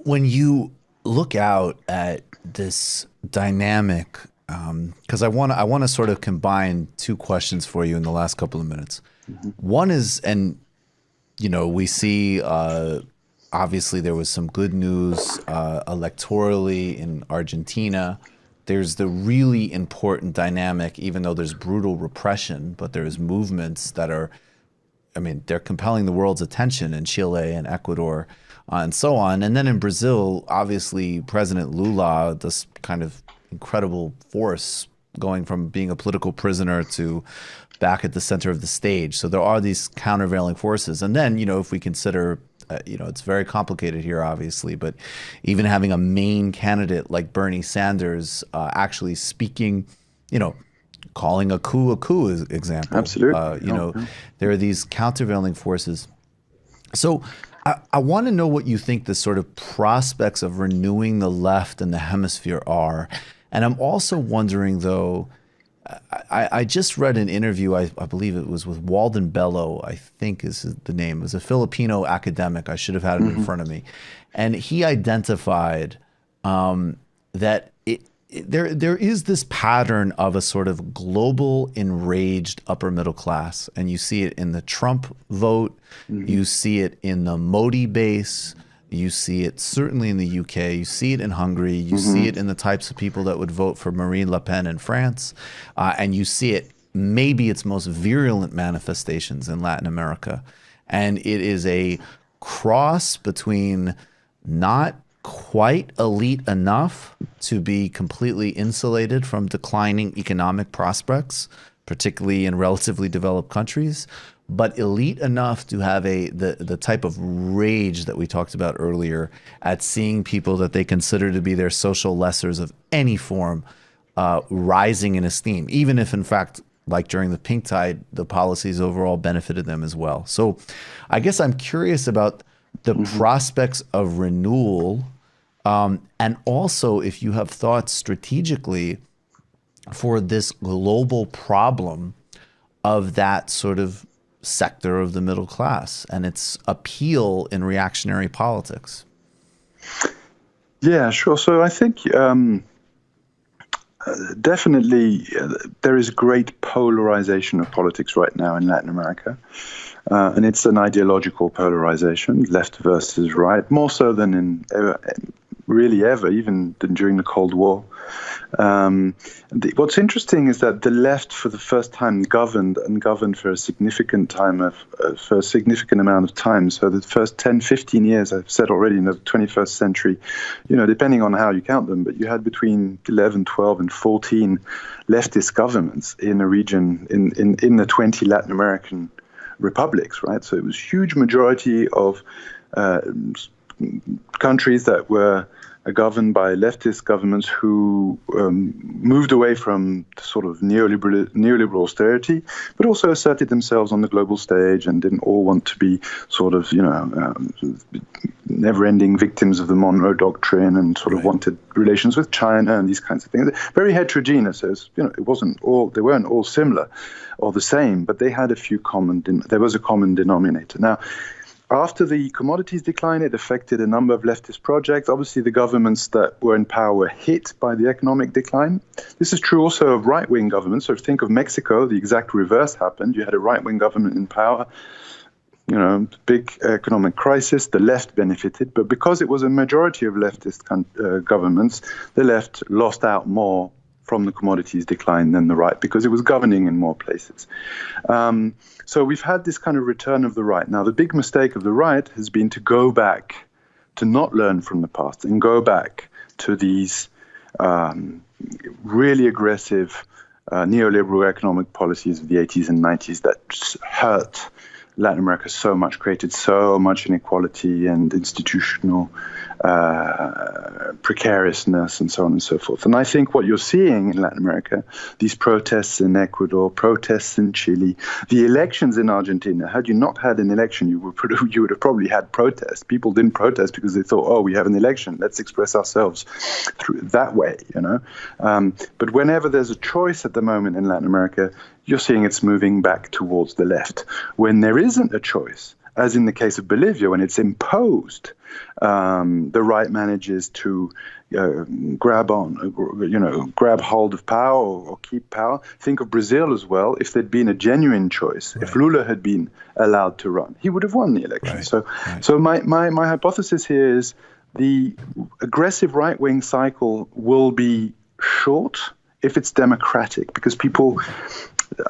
When you look out at this dynamic, because I want to sort of combine two questions for you in the last couple of minutes. Mm-hmm. One is, and we see obviously there was some good news electorally in Argentina. There's the really important dynamic, even though there's brutal repression, but there's movements that are, they're compelling the world's attention in Chile and Ecuador. And so on. And then in Brazil, obviously, President Lula, this kind of incredible force going from being a political prisoner to back at the center of the stage. So there are these countervailing forces. And then, if we consider, it's very complicated here, obviously, but even having a main candidate like Bernie Sanders actually speaking, calling a coup example. Absolutely. There are these countervailing forces. So I want to know what you think the sort of prospects of renewing the left in the hemisphere are. And I'm also wondering, though, I just read an interview, I believe it was with Walden Bello, I think is the name. It was a Filipino academic. I should have had it in front of me. And he identified that there is this pattern of a sort of global enraged upper middle class. And you see it in the Trump vote. Mm-hmm. You see it in the Modi base. You see it certainly in the UK. You see it in Hungary. You see it in the types of people that would vote for Marine Le Pen in France. And you see it, maybe its most virulent manifestations in Latin America. And it is a cross between not quite elite enough to be completely insulated from declining economic prospects, particularly in relatively developed countries, but elite enough to have the type of rage that we talked about earlier at seeing people that they consider to be their social lessers of any form rising in esteem, even if in fact, like during the pink tide, the policies overall benefited them as well. So I guess I'm curious about the prospects of renewal. And also, if you have thoughts strategically for this global problem of that sort of sector of the middle class and its appeal in reactionary politics. Yeah, sure. So I think definitely there is great polarization of politics right now in Latin America. And it's an ideological polarization, left versus right, more so than in really ever, even during the Cold War. What's interesting is that the left, for the first time, governed for a significant amount of time. So the first 10, 15 years, I've said already, in the 21st century, depending on how you count them, but you had between 11, 12, and 14 leftist governments in a region in the 20 Latin American republics, right? So it was huge majority of countries that were governed by leftist governments who moved away from sort of neoliberal austerity, but also asserted themselves on the global stage and didn't all want to be sort of, never-ending victims of the Monroe Doctrine and sort of wanted relations with China and these kinds of things. Very heterogeneous. They weren't all similar or the same, but they had a few there was a common denominator. Now, after the commodities decline, it affected a number of leftist projects. Obviously, the governments that were in power were hit by the economic decline. This is true also of right-wing governments. So think of Mexico, the exact reverse happened. You had a right-wing government in power, big economic crisis, the left benefited. But because it was a majority of leftist governments, the left lost out more from the commodities decline than the right, because it was governing in more places. So we've had this kind of return of the right. Now, the big mistake of the right has been to go back, to not learn from the past, and go back to these really aggressive neoliberal economic policies of the 80s and 90s that hurt Latin America so much, created so much inequality and institutional precariousness and so on and so forth. And I think what you're seeing in Latin America, these protests in Ecuador, protests in Chile, the elections in Argentina, had you not had an election, you would have probably had protests. People didn't protest because they thought, oh, we have an election, let's express ourselves through that way, But whenever there's a choice at the moment in Latin America, you're seeing it's moving back towards the left. When there isn't a choice, as in the case of Bolivia, when it's imposed, the right manages to grab hold of power or keep power. Think of Brazil as well. If there'd been a genuine choice, if Lula had been allowed to run, he would have won the election. So my hypothesis here is the aggressive right-wing cycle will be short if it's democratic, because people...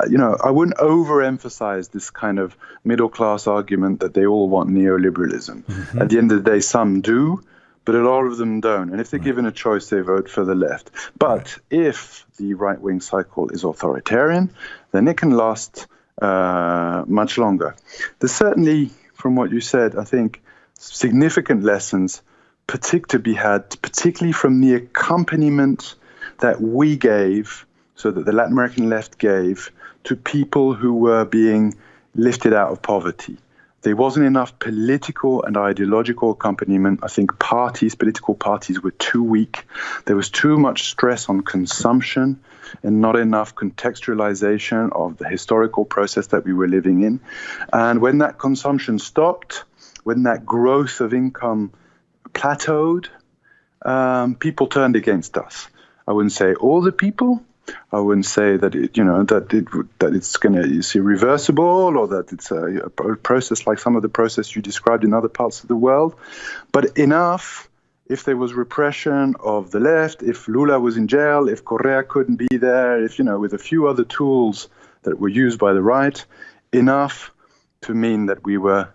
I wouldn't overemphasize this kind of middle-class argument that they all want neoliberalism. Mm-hmm. At the end of the day, some do, but a lot of them don't. And if they're given a choice, they vote for the left. But if the right-wing cycle is authoritarian, then it can last much longer. There's certainly, from what you said, I think, significant lessons to be had, particularly from the accompaniment that we gave, so that the Latin American left gave to people who were being lifted out of poverty. There wasn't enough political and ideological accompaniment. I think political parties were too weak. There was too much stress on consumption and not enough contextualization of the historical process that we were living in. And when that consumption stopped, when that growth of income plateaued, people turned against us. I wouldn't say all the people. I wouldn't say that it's irreversible, or that it's a process like some of the process you described in other parts of the world, but enough. If there was repression of the left, if Lula was in jail, if Correa couldn't be there, if with a few other tools that were used by the right, enough to mean that we were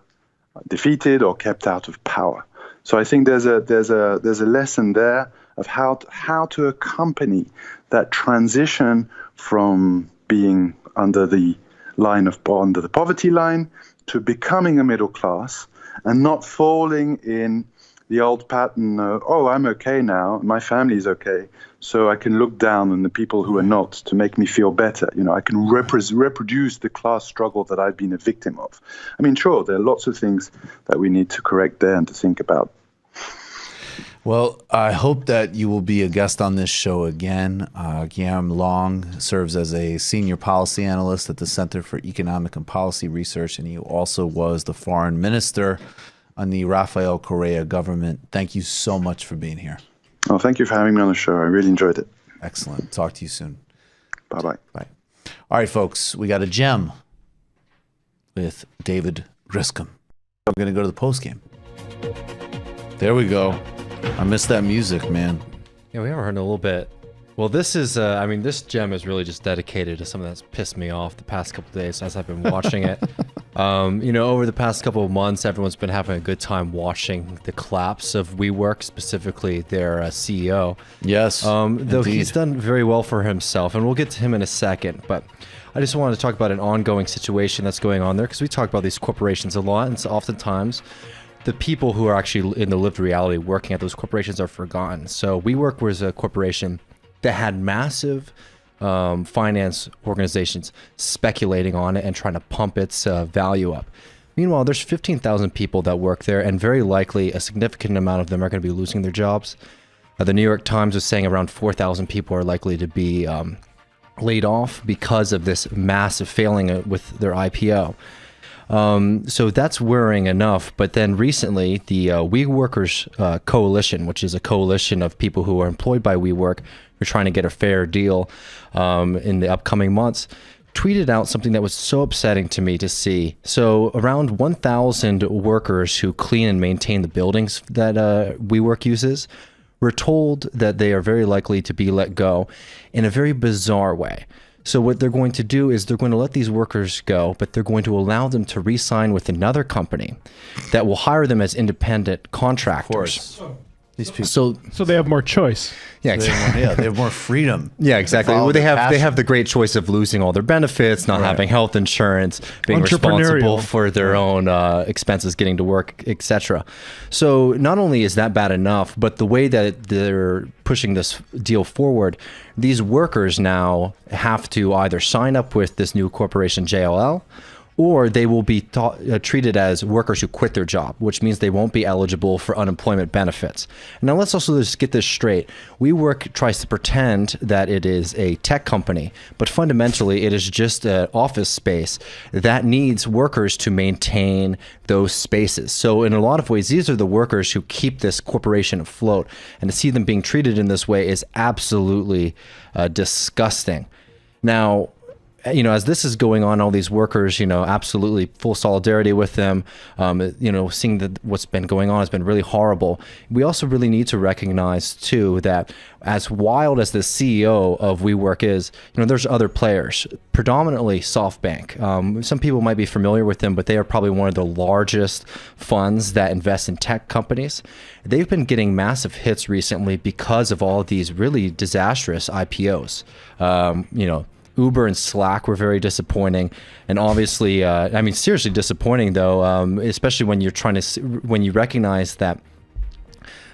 defeated or kept out of power. So I think there's a lesson there of how to accompany that transition from being under the poverty line to becoming a middle class, and not falling in the old pattern of, oh, I'm okay now, my family's okay, so I can look down on the people who are not to make me feel better. I can reproduce the class struggle that I've been a victim of. I mean, sure, there are lots of things that we need to correct there and to think about. Well, I hope that you will be a guest on this show again. Guillaume Long serves as a senior policy analyst at the Center for Economic and Policy Research, and he also was the foreign minister on the Rafael Correa government. Thank you so much for being here. Oh, thank you for having me on the show. I really enjoyed it. Excellent. Talk to you soon. Bye-bye. Bye. All right, folks, we got a gem with David Griscom. I'm going to go to the postgame. There we go. I miss that music, man. Yeah, we haven't heard in a little bit. Well, this is, this gem is really just dedicated to something that's pissed me off the past couple of days as I've been watching it. Over the past couple of months, everyone's been having a good time watching the collapse of WeWork, specifically their CEO. Yes, though indeed. He's done very well for himself, and we'll get to him in a second. But I just wanted to talk about an ongoing situation that's going on there, because we talk about these corporations a lot, and it's oftentimes the people who are actually in the lived reality working at those corporations are forgotten. So WeWork was a corporation that had massive finance organizations speculating on it and trying to pump its value up. Meanwhile, there's 15,000 people that work there, and very likely a significant amount of them are going to be losing their jobs. The New York Times was saying around 4,000 people are likely to be laid off because of this massive failing with their IPO. So that's worrying enough. But then recently, the WeWorkers Coalition, which is a coalition of people who are employed by WeWork, who are trying to get a fair deal in the upcoming months, tweeted out something that was so upsetting to me to see. So around 1,000 workers who clean and maintain the buildings that WeWork uses were told that they are very likely to be let go in a very bizarre way. So what they're going to do is they're going to let these workers go, but they're going to allow them to re-sign with another company that will hire them as independent contractors. Of course. These people. So they have more choice. Yeah, exactly. They have more freedom. Yeah, exactly. Well, they have the great choice of losing all their benefits, not having health insurance, being responsible for their own expenses, getting to work, etc. So not only is that bad enough, but the way that they're pushing this deal forward, these workers now have to either sign up with this new corporation JLL, or they will be treated as workers who quit their job, which means they won't be eligible for unemployment benefits. Now, let's also just get this straight. WeWork tries to pretend that it is a tech company, but fundamentally it is just an office space that needs workers to maintain those spaces. So in a lot of ways, these are the workers who keep this corporation afloat, and to see them being treated in this way is absolutely disgusting. Now, as this is going on, all these workers, absolutely full solidarity with them. Seeing that what's been going on has been really horrible. We also really need to recognize too that as wild as the CEO of WeWork is, there's other players, predominantly SoftBank. Some people might be familiar with them, but they are probably one of the largest funds that invest in tech companies. They've been getting massive hits recently because of all of these really disastrous IPOs. Uber and Slack were very disappointing, and obviously, seriously disappointing though, especially when when you recognize that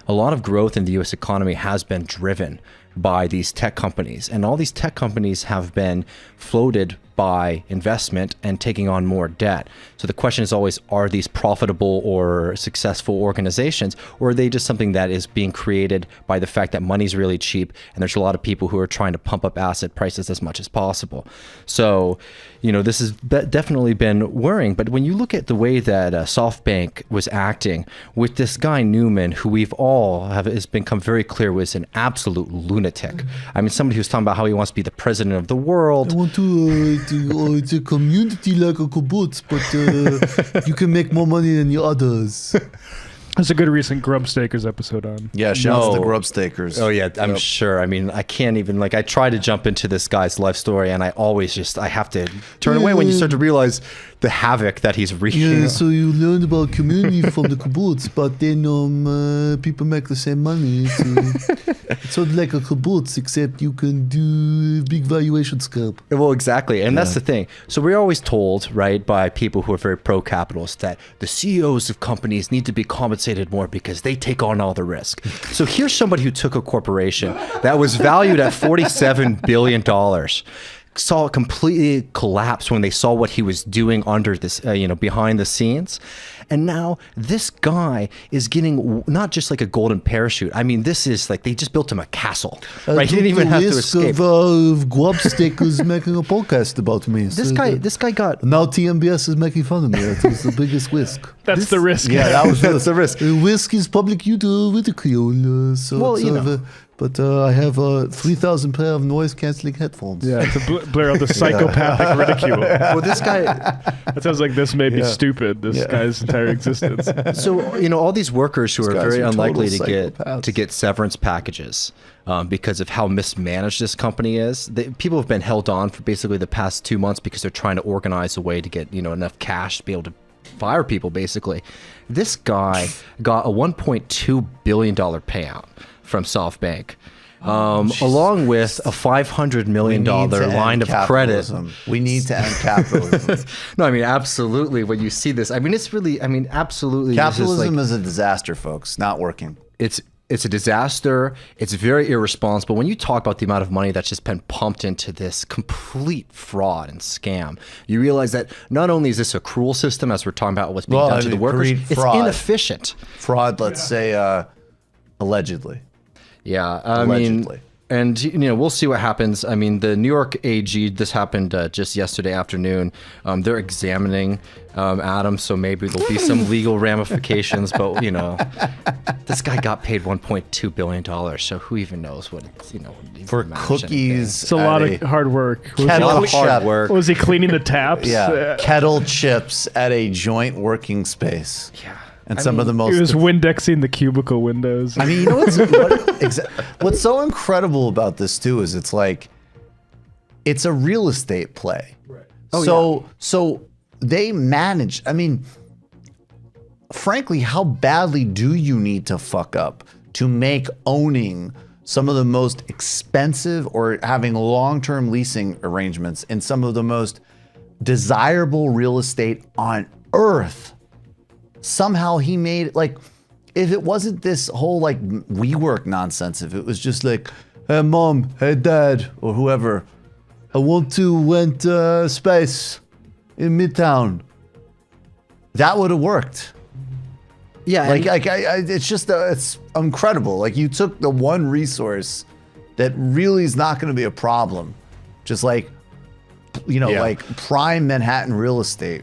a lot of growth in the U.S. economy has been driven by these tech companies, and all these tech companies have been floated by investment and taking on more debt. So the question is always, are these profitable or successful organizations, or are they just something that is being created by the fact that money's really cheap and there's a lot of people who are trying to pump up asset prices as much as possible? So, this has definitely been worrying. But when you look at the way that SoftBank was acting with this guy Newman, who we've all has become very clear was an absolute lunatic. Somebody who's talking about how he wants to be the president of the world. I want to it's a community like a kibbutz, but you can make more money than the others. There's a good recent Grubstakers episode on. Yeah, shouts to the Grubstakers. Oh yeah, I'm sure. I can't even, I try to jump into this guy's life story and I always I have to turn away when you start to realize the havoc that he's wreaking. Yeah, so you learned about community from the kibbutz, but then people make the same money. It's sort of like a kibbutz, except you can do big valuation scalp. Well, exactly. And that's the thing. So we're always told, right, by people who are very pro-capitalist that the CEOs of companies need to be compensated more because they take on all the risk. So here's somebody who took a corporation that was valued at $47 billion, saw it completely collapse when they saw what he was doing under this, behind the scenes. And now this guy is getting not just like a golden parachute. This is like they just built him a castle, right? He didn't even have to escape. Of Grubstakers making a podcast about me. This guy got now TMBS is making fun of me. That's the biggest risk. That's the risk. Yeah, that's the risk. Risk is public ridicule. But I have 3,000 pair of noise-canceling headphones. Yeah, to blare out the psychopathic ridicule. Well, this guy... That sounds like this may be stupid, this guy's entire existence. So, all these workers who are very unlikely to get severance packages because of how mismanaged this company is. People have been held on for basically the past 2 months because they're trying to organize a way to get enough cash to be able to fire people, basically. This guy got a $1.2 billion payout from SoftBank. along with a $500 million line of credit. We need to end capitalism. No, I mean, absolutely. When you see this, I mean, it's really, I mean, absolutely. Capitalism is a disaster, folks. Not working. It's a disaster. It's very irresponsible. When you talk about the amount of money that's just been pumped into this complete fraud and scam, you realize that not only is this a cruel system, as we're talking about what's being done to the workers, it's inefficient. Fraud, let's say, allegedly. Yeah, I mean, and you know, we'll see what happens. I mean, the New York AG, this happened just yesterday afternoon. They're examining Adam, so maybe there'll be some legal ramifications. But you know, this guy got paid $1.2 billion, so who even knows what it's, you know, for cookies. It's a lot of hard work. Hard work. Was he cleaning the taps? Yeah, kettle chips at a joint working space. Yeah. And some of the most... He was Windexing the cubicle windows. I mean, you know what's so incredible about this, too, is it's like, it's a real estate play. Right. So they manage... I mean, frankly, how badly do you need to fuck up to make owning some of the most expensive or having long-term leasing arrangements in some of the most desirable real estate on earth? Somehow he made, like, if it wasn't this whole, like, WeWork nonsense, if it was just like, hey, mom, hey, dad, or whoever, I want to rent space in Midtown, that would have worked. Yeah. Like it's just, it's incredible. Like, you took the one resource that really is not going to be a problem, just like, you know, like prime Manhattan real estate.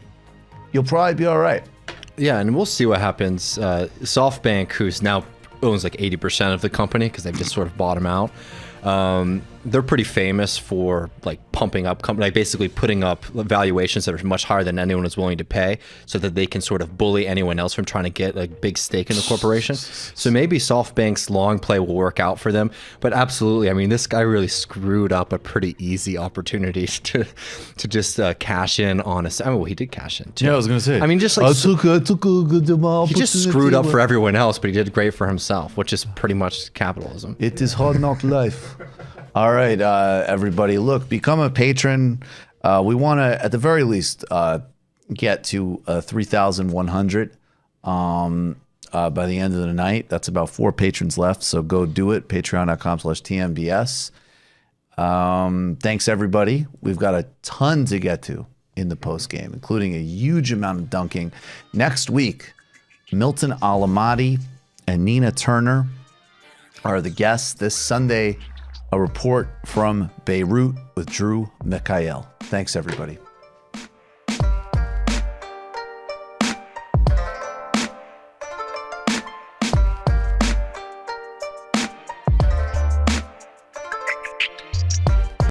You'll probably be all right. Yeah, and we'll see what happens. SoftBank, who's now owns like 80% of the company because they've just sort of bought him out. They're pretty famous for like pumping up like basically putting up valuations that are much higher than anyone is willing to pay, so that they can sort of bully anyone else from trying to get a big stake in the corporation. So maybe SoftBank's long play will work out for them. But absolutely, I mean, this guy really screwed up a pretty easy opportunity to just cash in on well, he did cash in too. Yeah, I was gonna say. I mean, just like I took a good amount. He just screwed up for everyone else, but he did great for himself, which is pretty much capitalism. It is hard knock life. All right, everybody, look, become a patron. We want to, at the very least, get to 3,100 by the end of the night. That's about 4 patrons left, so go do it. Patreon.com/TMBS. Thanks, everybody. We've got a ton to get to in the post game, including a huge amount of dunking. Next week, Milton Alamati and Nina Turner are the guests. This Sunday, a report from Beirut with Drew Mikhael. Thanks, everybody.